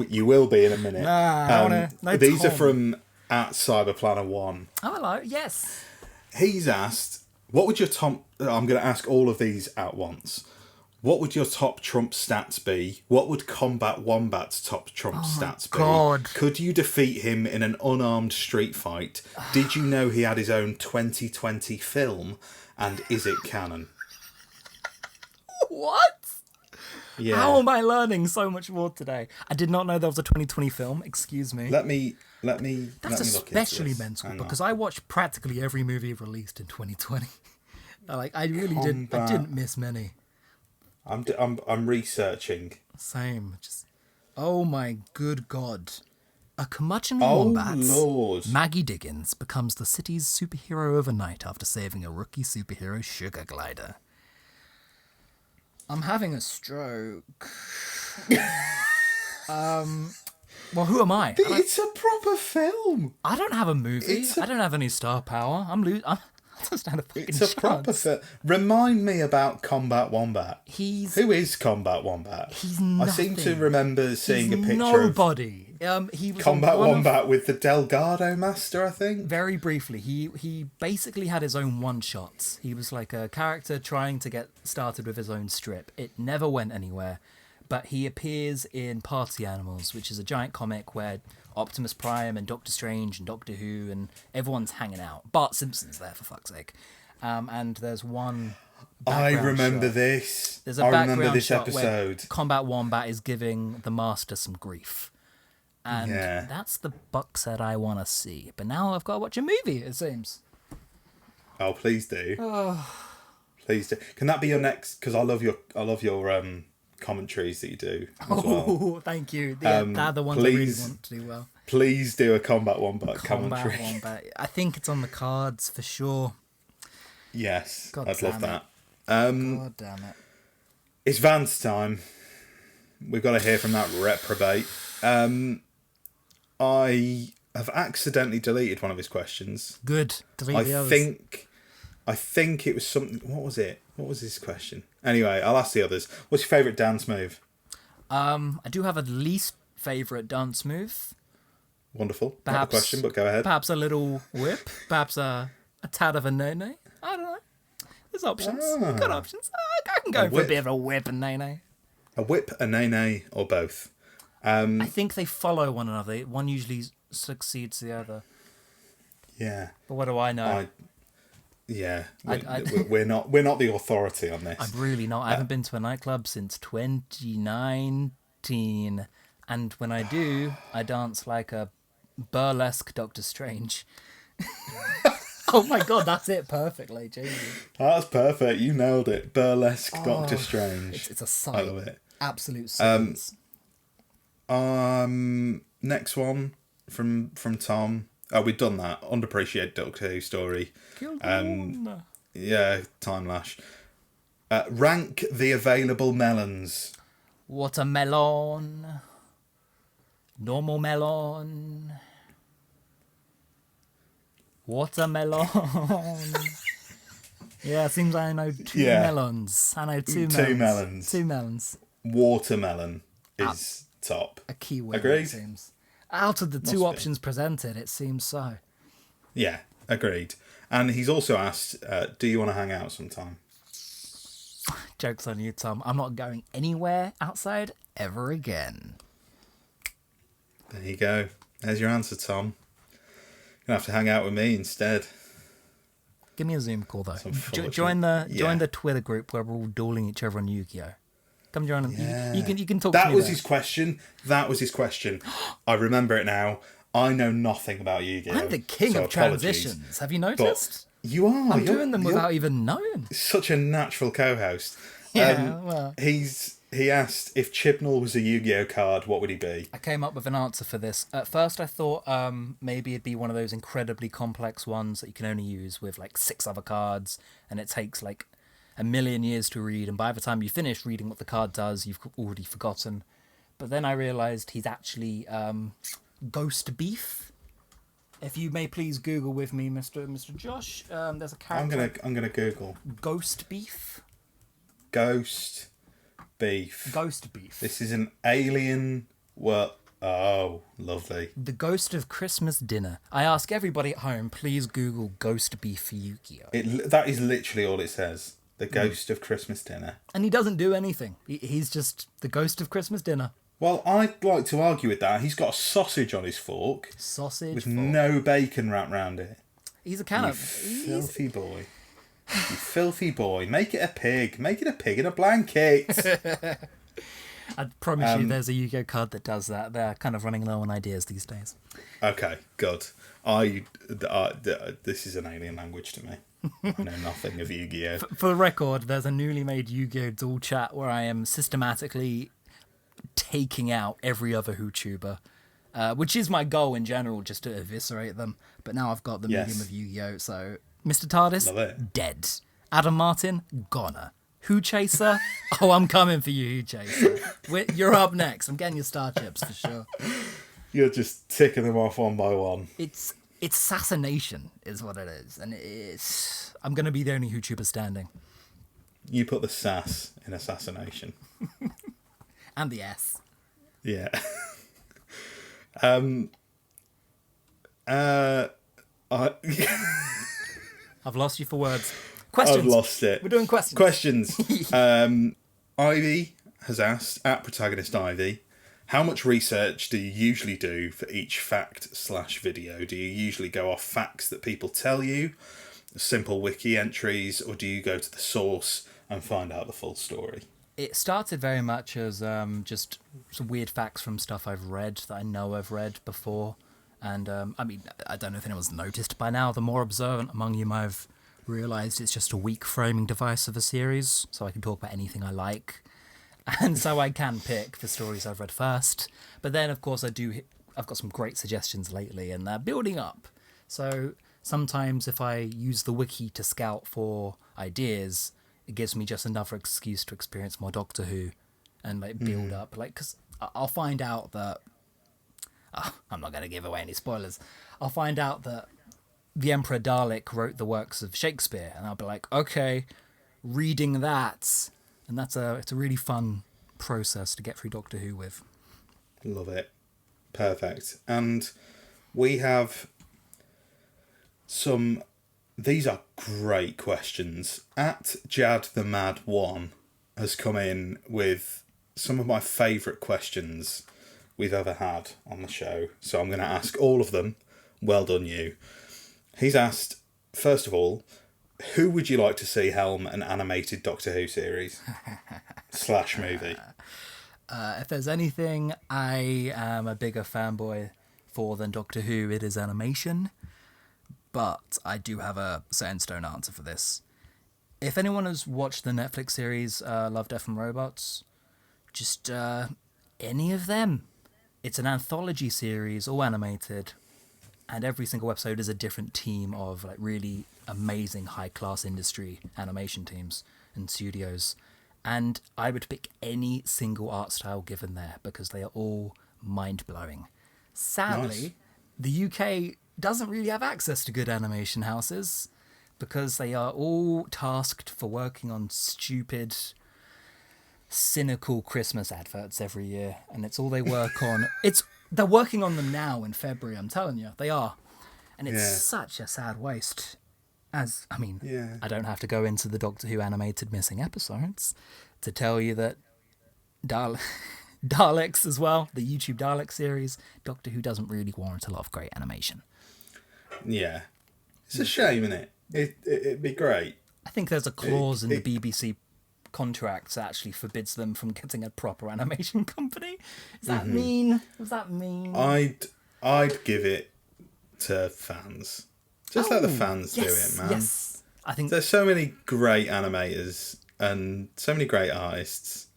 B: You will be in a minute.
A: Nah, I don't wanna... No,
B: these are
A: Tom.
B: from @Cyberplanner1.
A: Oh, hello, yes.
B: He's asked, what would your top... I'm going to ask all of these at once. What would your top trump stats be? What would Combat Wombat's top trump stats be?
A: God.
B: Could you defeat him in an unarmed street fight? Did you know he had his own 2020 film? And is it canon?
A: What?
B: Yeah.
A: How am I learning so much more today? I did not know there was a 2020 film. Excuse me.
B: Let me
A: That's
B: look into
A: especially
B: this.
A: mental
B: Hang
A: because
B: on.
A: I watched practically every movie released in 2020. I really didn't. I
B: Combat.
A: didn't miss many.
B: I'm researching.
A: Same. Just. Oh my good God. A curmudgeonly
B: Oh
A: wombat,
B: Lord.
A: Maggie Diggins, becomes the city's superhero overnight after saving a rookie superhero sugar glider. I'm having a stroke. Well, who am I?
B: It's a proper film.
A: I don't have a movie. I don't have any star power. I don't stand a fucking
B: It's a proper
A: chance.
B: film. Remind me about Combat Wombat. Who is Combat Wombat?
A: He's
B: I
A: nothing.
B: seem to remember seeing a
A: He's
B: picture
A: nobody. He was
B: of Combat
A: one of-
B: Wombat with the Delgado Master, I think.
A: Very briefly, he basically had his own one-shots. He was like a character trying to get started with his own strip. It never went anywhere, but he appears in Party Animals, which is a giant comic where Optimus Prime and Doctor Strange and Doctor Who and everyone's hanging out. Bart Simpson's there, for fuck's sake. And there's one
B: I
A: background
B: remember
A: shot.
B: this.
A: There's a
B: I
A: background
B: remember this
A: shot where
B: episode.
A: Combat Wombat is giving the Master some grief. And
B: Yeah.
A: that's the box set I want to see. But now I've got to watch a movie, it seems.
B: Oh, please do. Please do. Can that be your next? Because I love your commentaries that you do as well.
A: Oh, thank you. They're the ones I really
B: please.
A: want to do well.
B: Please do a Combat Wombat
A: Combat
B: commentary.
A: Wombat. I think it's on the cards for sure.
B: Yes,
A: God
B: I'd love
A: damn
B: that.
A: God damn it.
B: It's Vance time. We've got to hear from that reprobate. I have accidentally deleted one of his questions.
A: Good. Delete the others.
B: I think it was something. What was it? What was his question? Anyway, I'll ask the others. What's your favourite dance move?
A: I do have a least favourite dance move.
B: Wonderful. Not
A: Perhaps
B: the question, but go ahead.
A: Perhaps a little whip. Perhaps a tad of a no-no. I don't know. There's options. Good options. I can go for a
B: whip.
A: bit of a whip and no-no.
B: A whip, a nay-nay, or both?
A: I think they follow one another. One usually succeeds the other.
B: Yeah.
A: But what do I know?
B: We're not the authority on this.
A: I'm really not. I haven't been to a nightclub since 2019. And when I do, I dance like a burlesque Doctor Strange. Oh my God, that's it perfectly, Jesus.
B: That's perfect. You nailed it. Burlesque Doctor Strange.
A: It's a sight.
B: I love it.
A: Absolute science.
B: Next one from Tom. Oh, we've done that. Underappreciated Doctor Who story. Yeah, time lash. Rank the available melons.
A: Watermelon. Normal melon. Watermelon. Yeah, it seems I know two melons. I know two melons. Two melons.
B: Watermelon is top.
A: A key word,
B: Agreed?
A: it seems. Out of the two options presented, it seems so.
B: Yeah, agreed. And he's also asked, do you want to hang out sometime?
A: Joke's on you, Tom. I'm not going anywhere outside ever again.
B: There you go. There's your answer, Tom. You're going to have to hang out with me instead.
A: Give me a Zoom call, though.
B: Unfortunate.
A: Join the Twitter group where we're all dueling each other on Yu-Gi-Oh! Come join us.
B: Yeah.
A: You can talk to me.
B: That was
A: there.
B: his question. That was his question. I remember it now. I know nothing about Yu-Gi-Oh!
A: I'm the king
B: so
A: of
B: apologies.
A: transitions. Have you noticed?
B: But you are.
A: I'm doing them without even knowing.
B: Such a natural co-host.
A: Yeah, well.
B: He asked if Chibnall was a Yu-Gi-Oh card, what would he be?
A: I came up with an answer for this. At first I thought maybe it'd be one of those incredibly complex ones that you can only use with like 6 other cards, and it takes like a million years to read, and by the time you finish reading what the card does, you've already forgotten. But then I realised he's actually Ghost Beef. If you may please Google with me, Mr. Josh. There's a character.
B: I'm gonna Google
A: Ghost Beef.
B: Ghost Beef.
A: Ghost Beef.
B: This is an alien. Oh, lovely.
A: The Ghost of Christmas Dinner. I ask everybody at home, please Google Ghost Beef for Yu-Gi-Oh!
B: That is literally all it says. The Ghost of Christmas Dinner.
A: And he doesn't do anything. He's just the Ghost of Christmas Dinner.
B: Well, I'd like to argue with that. He's got a sausage on his fork.
A: Sausage
B: with
A: fork.
B: no bacon wrapped around it.
A: He's a can of...
B: Filthy boy. You filthy boy. Make it a pig. Make it a pig in a blanket.
A: I promise you there's a Yu-Gi-Oh card that does that. They're kind of running low on ideas these days.
B: Okay, good. This is an alien language to me. I know nothing of Yu-Gi-Oh.
A: For the record, there's a newly made Yu-Gi-Oh dual chat where I am systematically taking out every other Whotuber, which is my goal in general, just to eviscerate them. But now I've got the medium of Yu-Gi-Oh, so Mr. TARDIS, dead. Adam Martin, goner. Who Chaser? Oh, I'm coming for you, Who Chaser. You're up next. I'm getting your star chips for sure.
B: You're just ticking them off one by one.
A: It's assassination is what it is, and I'm going to be the only Whotuber standing.
B: You put the sass in assassination.
A: And the S.
B: Yeah.
A: I've lost you for words. Questions.
B: I've lost it.
A: We're doing questions.
B: Questions. Ivy has asked, at Protagonist Ivy, how much research do you usually do for each fact/video? Do you usually go off facts that people tell you, simple wiki entries, or do you go to the source and find out the full story?
A: It started very much as just some weird facts from stuff I've read that I know I've read before. And I mean, I don't know if anyone's noticed by now. The more observant among you might have realised it's just a weak framing device of a series, so I can talk about anything I like. And so I can pick the stories I've read first. But then, of course, I've got some great suggestions lately, and they're building up. So sometimes if I use the wiki to scout for ideas, it gives me just another excuse to experience more Doctor Who and like build up. Like, because I'll find out that... I'm not going to give away any spoilers. I'll find out that the Emperor Dalek wrote the works of Shakespeare, and I'll be like, okay, reading that... And it's a really fun process to get through Doctor Who with.
B: Love it. Perfect. And we have some... These are great questions. At Jad the Mad One has come in with some of my favourite questions we've ever had on the show. So I'm going to ask all of them. Well done, you. He's asked, first of all, who would you like to see helm an animated Doctor Who series / movie?
A: If there's anything I am a bigger fanboy for than Doctor Who, it is animation. But I do have a set in stone answer for this. If anyone has watched the Netflix series Love, Death and Robots, just any of them. It's an anthology series, all animated, and every single episode is a different team of like really amazing high-class industry animation teams and studios. And I would pick any single art style given there because they are all mind-blowing. Sadly, the UK doesn't really have access to good animation houses because they are all tasked for working on stupid, cynical Christmas adverts every year, and it's all they work on. They're working on them now in February, I'm telling you. They are. And it's such a sad waste.
B: Yeah.
A: I don't have to go into the Doctor Who animated missing episodes to tell you that Daleks as well, the YouTube Dalek series, Doctor Who doesn't really warrant a lot of great animation.
B: Yeah. It's a shame, isn't it? It'd be great.
A: I think there's a clause in the BBC contract that actually forbids them from getting a proper animation company. Is that mean? Was that mean?
B: I'd give it to fans. Just let the fans do it, man.
A: Yes. I think
B: There's so many great animators and so many great artists.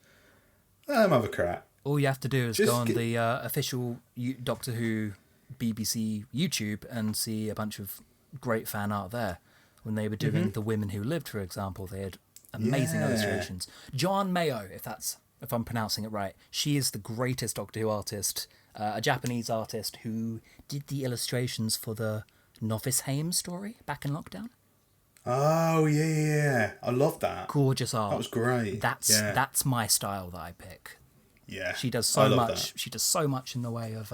B: Let them have a crack.
A: all you have to do is
B: Just
A: go on the official Doctor Who BBC YouTube and see a bunch of great fan art there. When they were doing The Women Who Lived, for example, they had amazing illustrations. John Mayo, if I'm pronouncing it right, she is the greatest Doctor Who artist, a Japanese artist who did the illustrations for the Novice Haim story back in lockdown.
B: Oh yeah, I love that.
A: Gorgeous art.
B: That was great.
A: That's my style that I pick.
B: Yeah,
A: She does so much.
B: That.
A: She does so much in the way of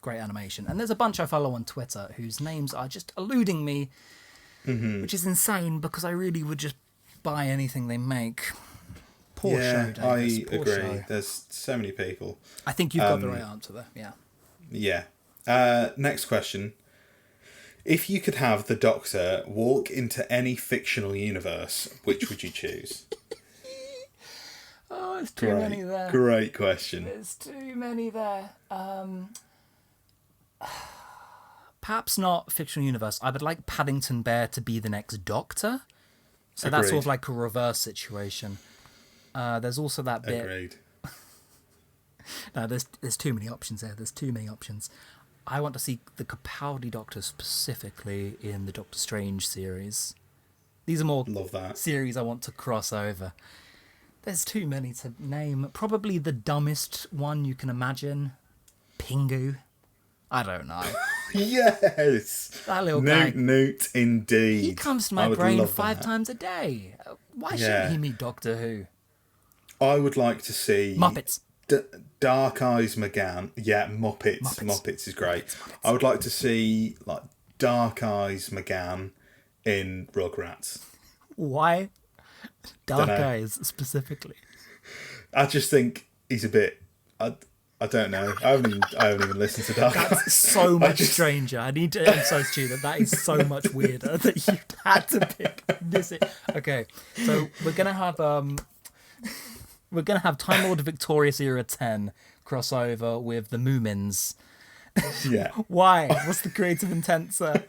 A: great animation. And there's a bunch I follow on Twitter whose names are just eluding me, which is insane because I really would just buy anything they make. Poor show, Davis.
B: I
A: Poor
B: agree.
A: show.
B: There's so many people.
A: I think you've got the right answer there. Yeah.
B: Yeah. Next question. If you could have the Doctor walk into any fictional universe, which would you choose?
A: Oh, there's too many there.
B: Great question.
A: There's too many there. Perhaps not fictional universe. I would like Paddington Bear to be the next Doctor. So that's sort of like a reverse situation. There's also that bit.
B: Agreed.
A: No, there's too many options there. There's too many options. I want to see the Capaldi Doctor specifically in the Doctor Strange series. These are more
B: Love that.
A: series I want to cross over. There's too many to name. Probably the dumbest one you can imagine. Pingu. I don't know.
B: Yes.
A: That little guy.
B: Newt, indeed.
A: He comes to my brain 5 times a day. Why shouldn't he meet Doctor Who?
B: I would like to see...
A: Muppets.
B: Dark Eyes McGann. Yeah, Muppets. Muppets is great. Muppets. I would like to see like Dark Eyes McGann in Rugrats.
A: Why Dark Eyes specifically?
B: I just think he's a bit... I don't know. I haven't even listened to Dark Eyes.
A: That's so much stranger. I need to emphasize to you that is so much weirder that you had to pick this. Okay, so we're gonna have Time Lord Victorious Era 10 crossover with the Moomins.
B: Yeah.
A: Why? What's the creative intent, sir?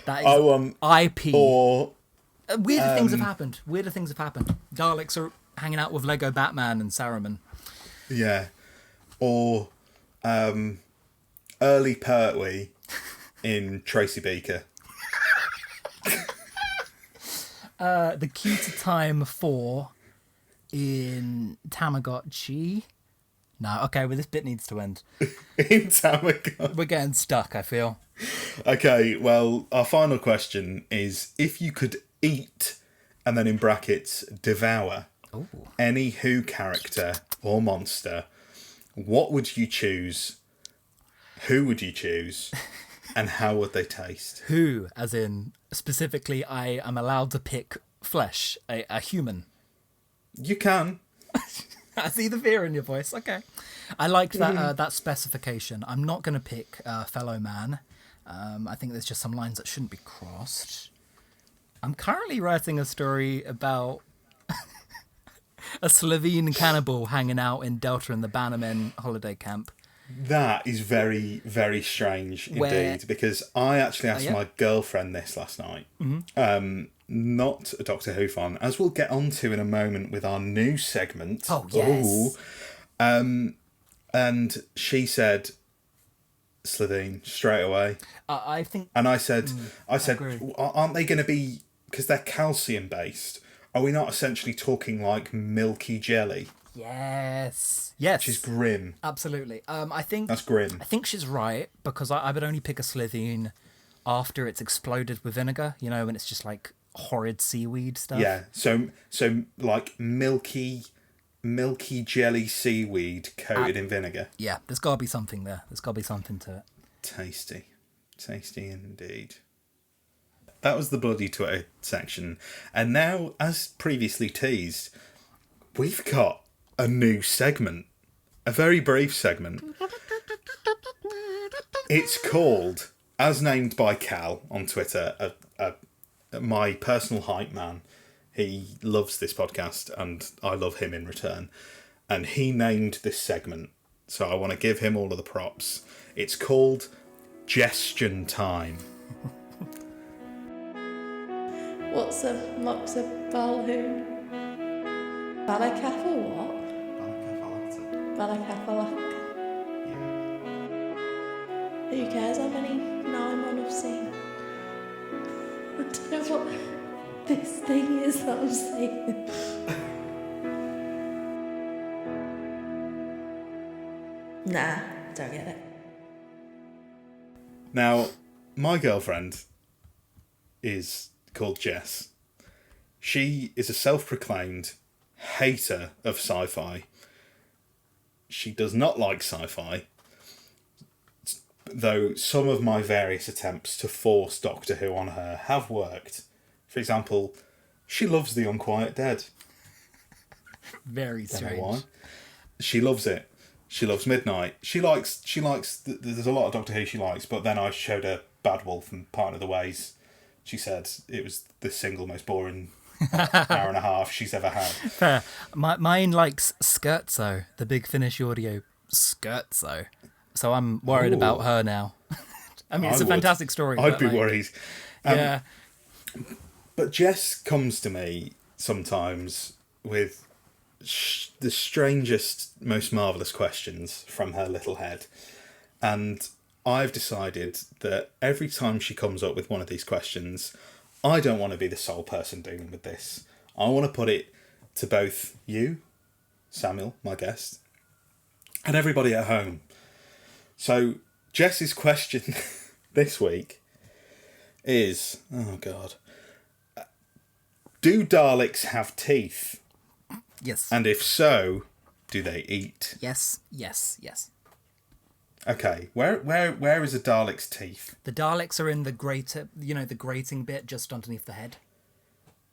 A: That is
B: I want
A: IP.
B: Or
A: Weirder things have happened. Daleks are hanging out with Lego Batman and Saruman.
B: Yeah. Or early Pertwee in Tracy Beaker.
A: The Key to Time 4 in Tamagotchi. No, okay, well, this bit needs to end.
B: In Tamagotchi.
A: We're getting stuck, I feel.
B: Okay, well, our final question is, if you could eat, and then in brackets, devour, any Who character or monster, what would you choose? Who would you choose? And how would they taste?
A: Who, as in, specifically, I am allowed to pick flesh, a human.
B: You can.
A: I see the fear in your voice. Okay. I like that specification. I'm not going to pick fellow man. I think there's just some lines that shouldn't be crossed. I'm currently writing a story about a Slovene cannibal hanging out in Delta and the Bannermen holiday camp.
B: That is very, very strange indeed, because I actually asked my girlfriend this last night. Not a Doctor Who fan, as we'll get onto in a moment with our new segment.
A: Oh, yes.
B: And she said Slovene straight away.
A: I think...
B: And I said,
A: agree.
B: Aren't they going to be, because they're calcium based, are we not essentially talking like milky jelly?
A: Yes.
B: Which is grim.
A: Absolutely. I think
B: that's grim.
A: I think she's right, because I would only pick a Slovene after it's exploded with vinegar, when it's just like horrid seaweed stuff.
B: Yeah, so like milky jelly seaweed coated in vinegar.
A: Yeah, there's got to be something there. There's got to be something to it.
B: Tasty indeed. That was the bloody Twitter section. And now, as previously teased, we've got a new segment. A very brief segment. It's called, as named by Cal on Twitter, my personal hype man. He loves this podcast and I love him in return. And he named this segment. So I want to give him all of the props. It's called Gestion Time.
E: What's a balhoon? Balacaf or what? Balacaf. Who cares how many 9-1 I've seen? I don't know what this thing is that I'm saying. Nah, don't get it.
B: Now, my girlfriend is called Jess. She is a self-proclaimed hater of sci-fi. She does not like sci-fi, though some of my various attempts to force Doctor Who on her have worked. For example, she loves The Unquiet Dead.
A: Very
B: Don't know
A: strange.
B: why. She loves it. She loves Midnight. She likes. There's a lot of Doctor Who she likes, but then I showed her Bad Wolf and Part of the Ways. She said it was the single most boring hour and a half she's ever had.
A: Fair. Mine likes Scherzo, the Big Finish audio Scherzo. So I'm worried about her now. I mean, it's a fantastic story.
B: I'd be
A: like,
B: worried.
A: Yeah.
B: But Jess comes to me sometimes with the strangest, most marvellous questions from her little head. And I've decided that every time she comes up with one of these questions, I don't want to be the sole person dealing with this. I want to put it to both you, Samuel, my guest, and everybody at home. So Jess's question this week is, oh God, do Daleks have teeth?
A: Yes.
B: And if so, do they eat?
A: Yes.
B: Okay, where is a Dalek's teeth?
A: The Daleks are in the the grating bit just underneath the head.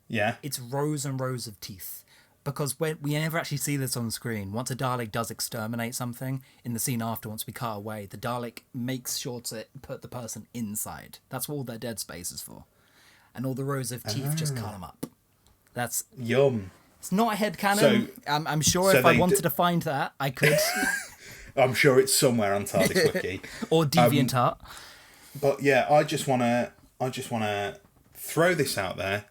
B: Yeah.
A: It's rows and rows of teeth. Because we never actually see this on screen. Once a Dalek does exterminate something, in the scene after, once we cut away, the Dalek makes sure to put the person inside. That's what all their dead space is for. And all the rows of teeth just cut them up. That's...
B: Yum.
A: It's not a headcanon.
B: So,
A: I'm sure if I wanted to find that, I could.
B: I'm sure it's somewhere on TARDIS Wiki.
A: Or DeviantArt.
B: But yeah, I just wanna throw this out there.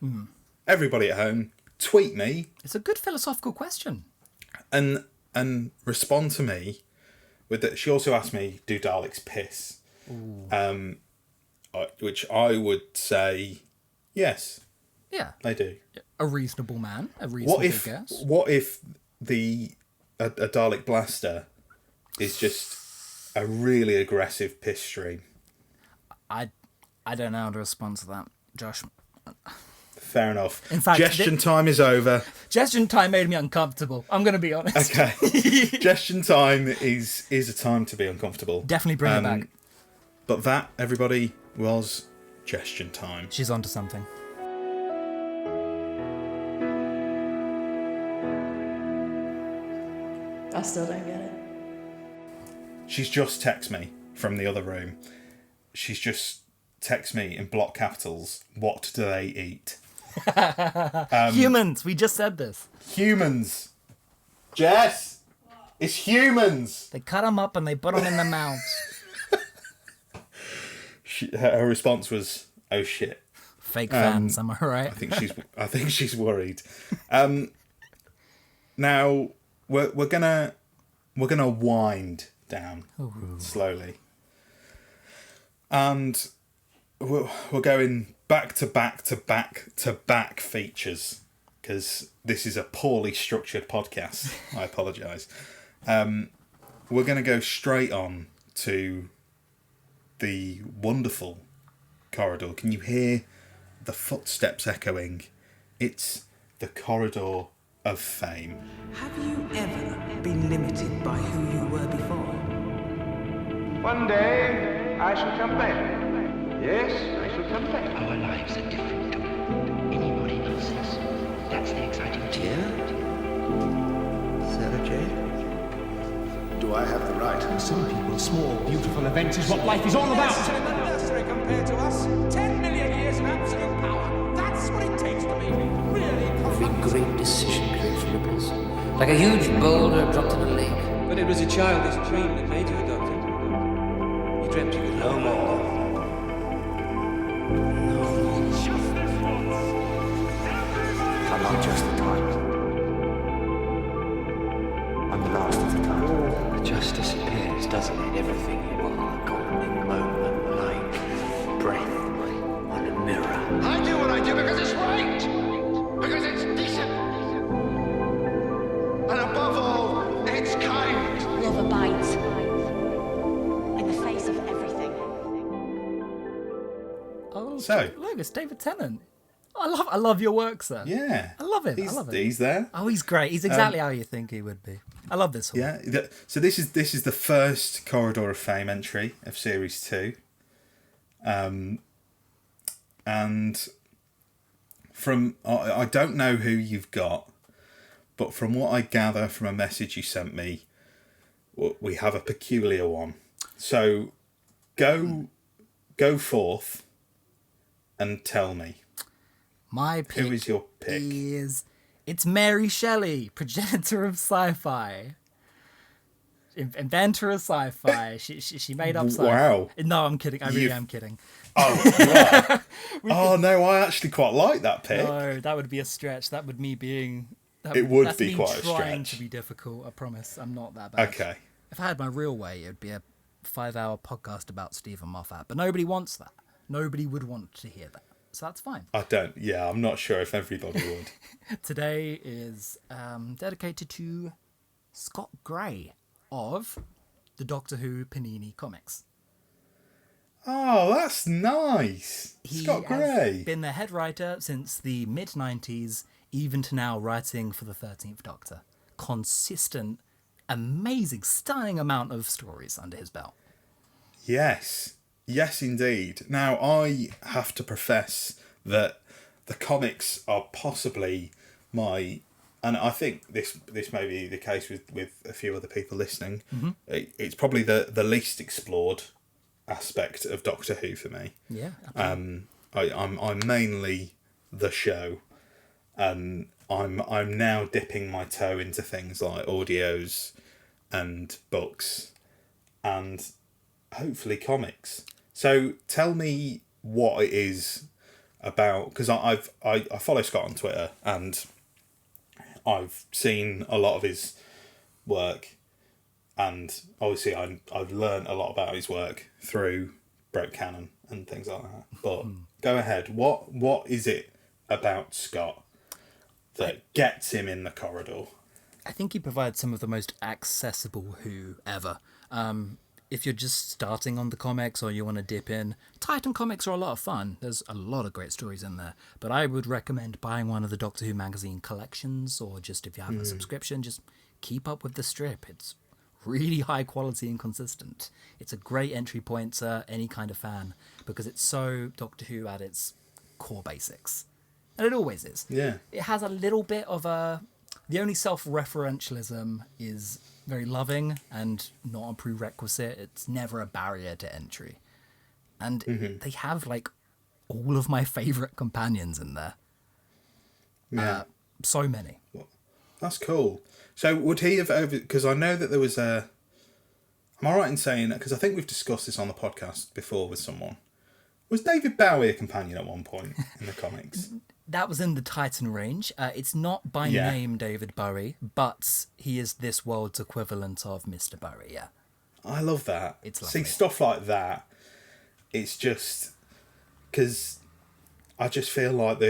B: Everybody at home, tweet me.
A: It's a good philosophical question.
B: And respond to me with that. She also asked me, do Daleks piss? Which I would say yes.
A: Yeah.
B: They do.
A: A reasonable man. A reasonable guess.
B: What if a Dalek blaster is just a really aggressive piss stream?
A: I don't know how to respond to that, Josh.
B: Fair enough.
A: In fact,
B: Gestion time is over.
A: Gestion time made me uncomfortable. I'm going to be honest.
B: Okay. Gestion time is a time to be uncomfortable.
A: Definitely bring it back.
B: But that, everybody, was Gestion time.
A: She's onto something.
E: I still don't get it.
B: She's just texted me from the other room. She's just texted me in block capitals, what do they eat?
A: Humans! We just said this.
B: Humans! Jess! It's humans!
A: They cut them up and they put them in their mouths.
B: Her response was, oh shit.
A: Fake fans, am I right?
B: I think she's worried. Now we're gonna wind down slowly, and we're going back to back to back to back features because this is a poorly structured podcast. I apologise. We're gonna go straight on to the wonderful corridor. Can you hear the footsteps echoing? It's the corridor of fame.
F: Have you ever been limited by who you were before?
G: One day I shall come back. Yes, I shall Our lives are different to anybody else's. That's the exciting thing.
H: Sarah Jane? Do I have the right?
I: For some people, small, beautiful events is what life is all about.
J: In the nursery compared to us, 10 million years of absolute power. That's what it takes to be really
G: Every great decision creates ripples. Like a huge boulder dropped in a lake.
K: But it was a childish dream that made you a doctor. You dreamt you could
H: No more. I'm not just the type. I'm the last of the type.
G: Just disappears, doesn't it? Everything you are, gone in a moment, like breath on a mirror.
L: I do what I do because it's right! Because it's decent! And above all, it's kind!
E: Love abides in the face of everything.
A: Oh,
B: So-
A: look, it's David Tennant. I love your work, sir.
B: Yeah.
A: I love him.
B: He's there.
A: Oh, he's great. He's exactly how you think he would be. I love this one.
B: Yeah. So this is the first Corridor of Fame entry of Series 2. And from I don't know who you've got, but from what I gather from a message you sent me, we have a peculiar one. So go forth and tell me.
A: My pick
B: Who is your pick?
A: It's Mary Shelley, progenitor of sci-fi. Inventor of sci-fi. She made up sci-fi.
B: Wow.
A: No, I'm kidding. I really am kidding.
B: Oh, you are? Oh, no, I actually quite like that pick.
A: No, that would be a stretch. That would me being...
B: It would
A: that's
B: be
A: me
B: quite a
A: trying
B: stretch.
A: to be difficult, I promise. I'm not that bad.
B: Okay.
A: If I had my real way, it would be a 5-hour podcast about Stephen Moffat. But nobody wants that. Nobody would want to hear that. So that's fine.
B: I'm not sure if everybody would.
A: Today is dedicated to Scott Gray of the Doctor Who Panini comics.
B: Oh, that's nice. Scott Gray.
A: Has been the head writer since the mid-90s, even to now writing for the 13th Doctor. Consistent, amazing, stunning amount of stories under his belt.
B: Yes, indeed. Now, I have to profess that the comics are possibly my... And I think this may be the case with a few other people listening. Mm-hmm. It's probably the least explored aspect of Doctor Who for me.
A: Yeah.
B: I'm mainly the show, and I'm now dipping my toe into things like audios and books and hopefully comics. So tell me what it is about, because I follow Scott on Twitter and I've seen a lot of his work, and obviously I've learned a lot about his work through Broke Canon and things like that. But go ahead. What is it about Scott that gets him in the corridor?
A: I think he provides some of the most accessible Who ever. If you're just starting on the comics or you want to dip in, Titan comics are a lot of fun. There's a lot of great stories in there. But I would recommend buying one of the Doctor Who magazine collections, or just if you have a subscription, just keep up with the strip. It's really high quality and consistent. It's a great entry point to any kind of fan because it's so Doctor Who at its core basics. And it always is.
B: Yeah.
A: It has a little bit of a... The only self-referentialism is very loving and not a prerequisite. It's never a barrier to entry. And they have, like, all of my favourite companions in there.
B: Yeah.
A: So many.
B: That's cool. So would he have over... Because I know that there was a... Am I right in saying... Because I think we've discussed this on the podcast before with someone. Was David Bowie a companion at one point in the comics?
A: That was in the Titan range. It's not by name David Bowie, but he is this world's equivalent of Mr. Bowie, yeah.
B: I love that.
A: It's lovely.
B: See, stuff like that, it's just... Because I just feel like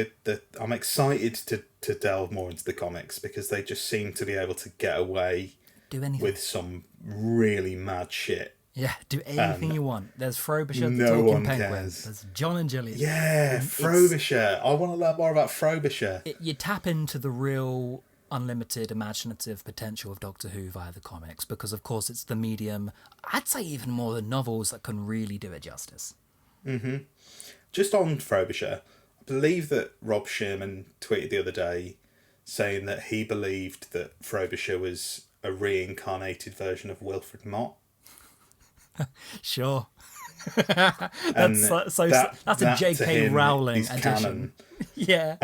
B: I'm excited to delve more into the comics because they just seem to be able to get away with some really mad shit.
A: Yeah, do anything you want. There's Frobisher the
B: no
A: Talking
B: one
A: Penguin.
B: cares.
A: There's John and Gillian.
B: Yeah, Frobisher. I want to learn more about Frobisher.
A: You tap into the real unlimited imaginative potential of Doctor Who via the comics because, of course, it's the medium, I'd say even more than novels, that can really do it justice.
B: Mm-hmm. Just on Frobisher, I believe that Rob Sherman tweeted the other day saying that he believed that Frobisher was a reincarnated version of Wilfred Mott.
A: Sure. That's a J.K. Rowling addition. Yeah.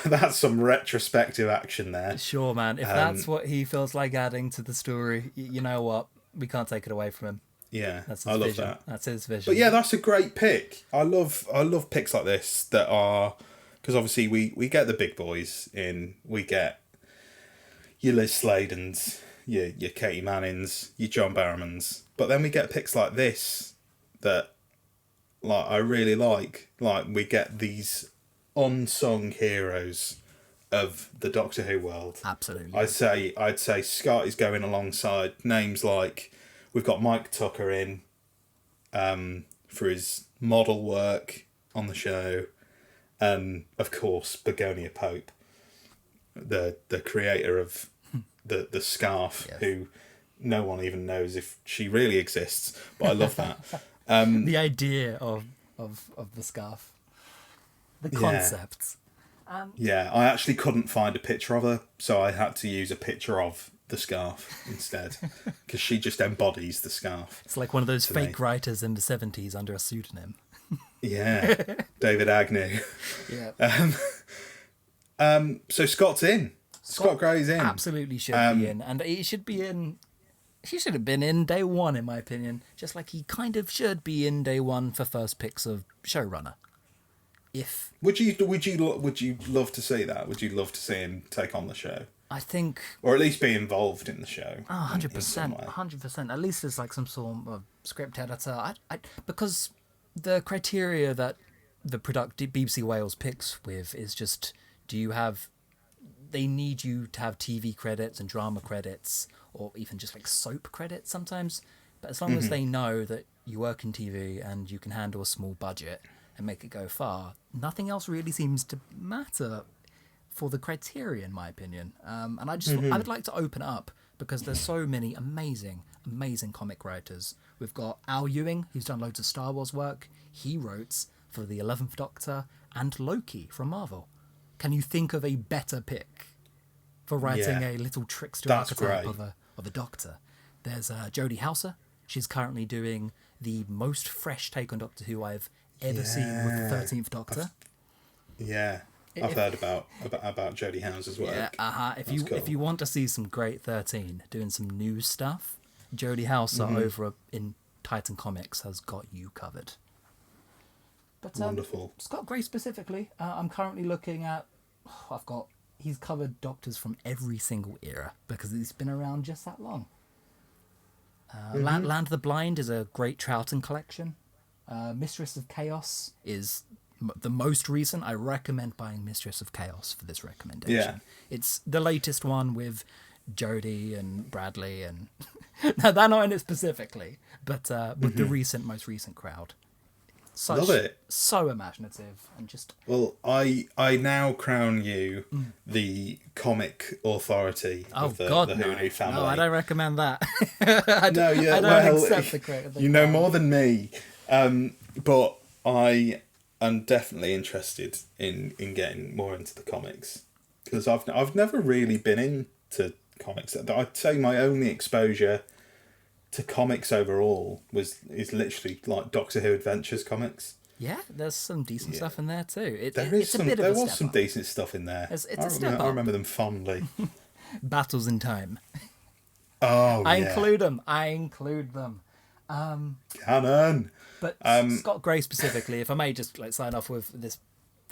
B: That's some retrospective action there.
A: Sure, man. If that's what he feels like adding to the story, you know what? We can't take it away from him.
B: Yeah,
A: that's his
B: I love
A: vision.
B: that.
A: That's his vision.
B: But yeah, that's a great pick. I love picks like this that are, because obviously we get the big boys in. We get your Liz Sladens, your Katie Mannings, your John Barrowmans. But then we get picks like this that, like, I really like. Like, we get these unsung heroes of the Doctor Who world.
A: Absolutely.
B: I'd say Scott is going alongside names like, we've got Mike Tucker in for his model work on the show, and of course Begonia Pope, the creator of the scarf, yes. Who no one even knows if she really exists, but I love that.
A: The idea of the scarf, the concept.
B: Yeah, I actually couldn't find a picture of her, so I had to use a picture of the scarf instead, because she just embodies the scarf.
A: It's like one of those fake writers in the 70s under a pseudonym.
B: Yeah, David Agnew.
A: Yeah.
B: So Scott's in. Scott Gray's in.
A: Absolutely should be in, and he should be in. He should have been in day one, in my opinion. Just like he kind of should be in day one for first picks of showrunner. If
B: would you love to see that? Would you love to see him take on the show?
A: I think,
B: or at least be involved in the show.
A: 100%, 100%. At least as like some sort of script editor. Because the criteria that the BBC Wales picks with is just, they need you to have TV credits and drama credits, or even just like soap credits sometimes. But as long as they know that you work in TV and you can handle a small budget and make it go far, nothing else really seems to matter for the criteria, in my opinion. And I would like to open up, because there's so many amazing comic writers. We've got Al Ewing, who's done loads of Star Wars work. He wrote for the 11th Doctor and Loki from Marvel. Can you think of a better pick for writing a little trickster archetype of a Doctor? There's Jodie Houser. She's currently doing the most fresh take on Doctor Who I've ever seen with the 13th Doctor.
B: I've heard about Jodie Houser's work.
A: Yeah, if you want to see some great 13 doing some new stuff, Jodie Houser over in Titan Comics has got you covered. But
B: wonderful.
A: Scott Gray specifically, I'm currently looking at. He's covered Doctors from every single era because he's been around just that long. Land of the Blind is a great Troughton collection. Mistress of Chaos is the most recent. I recommend buying Mistress of Chaos for this recommendation.
B: Yeah.
A: It's the latest one with Jodie and Bradley, and no, they're not in it specifically, but with the most recent crowd.
B: Love it.
A: So imaginative and just.
B: Well, I now crown you the comic authority of the Who family.
A: No, I don't recommend that.
B: I don't accept the credit. You know more than me, but I am definitely interested in getting more into the comics, because I've never really been into comics. I'd say my only exposure to comics overall is literally like Doctor Who Adventures comics.
A: Yeah, there's some decent stuff in there too.
B: There was some decent stuff in there. I remember them fondly.
A: Battles in Time.
B: Oh,
A: I include them.
B: Canon.
A: But Scott Gray specifically, if I may just sign off with this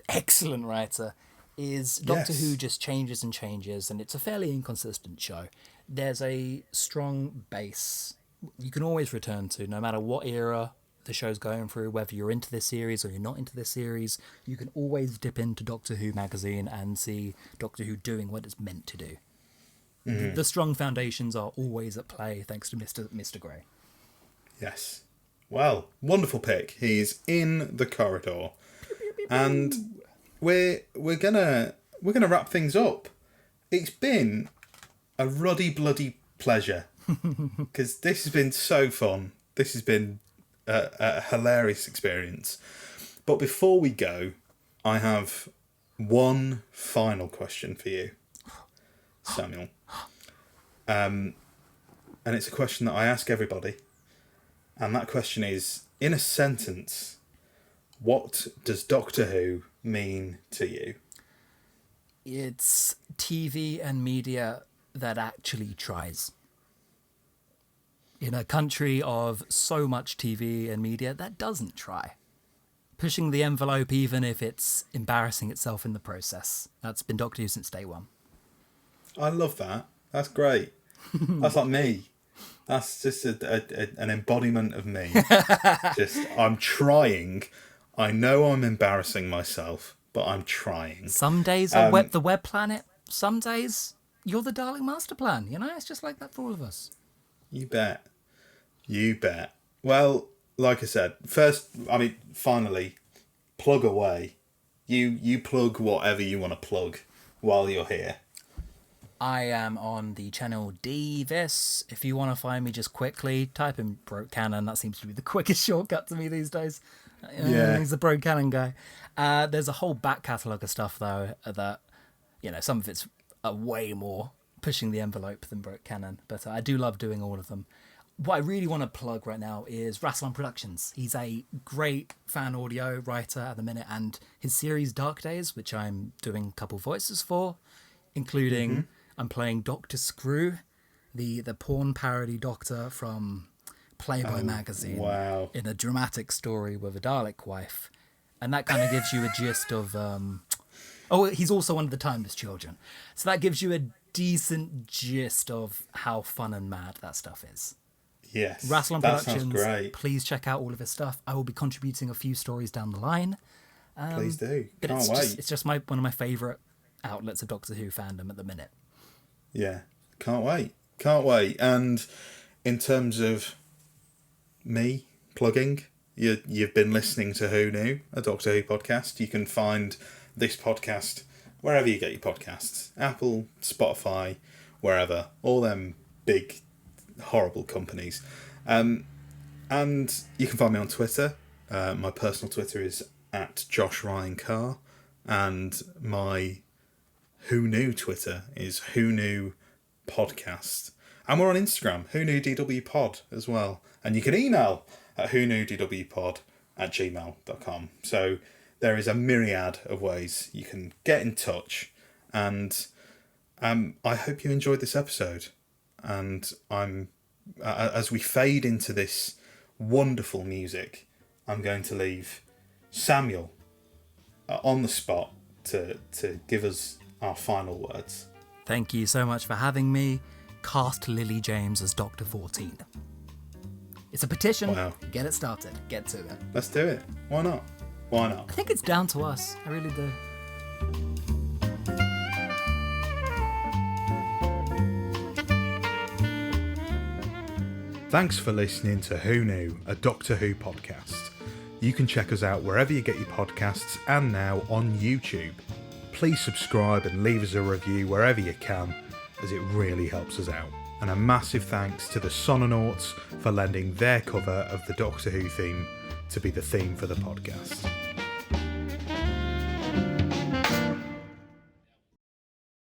A: excellent writer, is Doctor Who just changes and changes, and it's a fairly inconsistent show. There's a strong base you can always return to, no matter what era the show's going through, whether you're into this series or you're not into this series. You can always dip into Doctor Who magazine and see Doctor Who doing what it's meant to do. The strong foundations are always at play, thanks to Mr. Gray.
B: Yes. Well, wonderful pick. He's in the corridor. And we're gonna wrap things up. It's been a ruddy bloody pleasure, because this has been so fun. This has been a hilarious experience. But before we go, I have one final question for you, Samuel. And it's a question that I ask everybody. And that question is, in a sentence, what does Doctor Who mean to you?
A: It's TV and media that actually tries. In a country of so much TV and media that doesn't try. Pushing the envelope even if it's embarrassing itself in the process. That's been Doctor Who since day one.
B: I love that. That's great. That's like me. That's just an embodiment of me. I'm trying. I know I'm embarrassing myself, but I'm trying.
A: Some days the web planet. Some days you're the Darling Master Plan. You know, it's just like that for all of us.
B: You bet. You bet. Well, like I said, finally, plug away. You plug whatever you want to plug while you're here.
A: I am on the channel Davis. If you want to find me just quickly, type in Broke Canon. That seems to be the quickest shortcut to me these days.
B: Yeah.
A: He's the Broke Canon guy. There's a whole back catalogue of stuff, though, that, some of it's way more pushing the envelope than Broke Canon. But I do love doing all of them. What I really want to plug right now is Rassilon Productions. He's a great fan audio writer at the minute, and his series Dark Days, which I'm doing a couple voices for, including I'm playing Dr. Screw, the porn parody doctor from Playboy magazine, in a dramatic story with a Dalek wife. And that kind of gives you a gist of... he's also one of the Timeless Children. So that gives you a decent gist of how fun and mad that stuff is.
B: Yes,
A: Rassilon
B: that
A: Productions,
B: sounds great.
A: Please check out all of his stuff. I will be contributing a few stories down the line.
B: Please do. Can't wait.
A: It's just one of my favourite outlets of Doctor Who fandom at the minute.
B: Yeah, can't wait. Can't wait. And in terms of me plugging, you've been listening to Who Knew, a Doctor Who podcast. You can find this podcast wherever you get your podcasts. Apple, Spotify, wherever. All them big, horrible companies. And you can find me on Twitter. My personal Twitter is @JoshRyanCarr. And my Who Knew Twitter is Who Knew Podcast. And we're on Instagram, whoknewdwpod as well. And you can email at whoknewdwpod@gmail.com. So there is a myriad of ways you can get in touch. And I hope you enjoyed this episode. And as we fade into this wonderful music, I'm going to leave Samuel on the spot to give us our final words.
A: Thank you so much for having me. Cast Lily James as Dr. 14. It's a petition.
B: Wow.
A: Get it started. Get to it.
B: Let's do it. Why not? Why not?
A: I think it's down to us. I really do.
B: Thanks for listening to Who Knew, a Doctor Who podcast. You can check us out wherever you get your podcasts and now on YouTube. Please subscribe and leave us a review wherever you can, as it really helps us out. And a massive thanks to the Sononauts for lending their cover of the Doctor Who theme to be the theme for the podcast.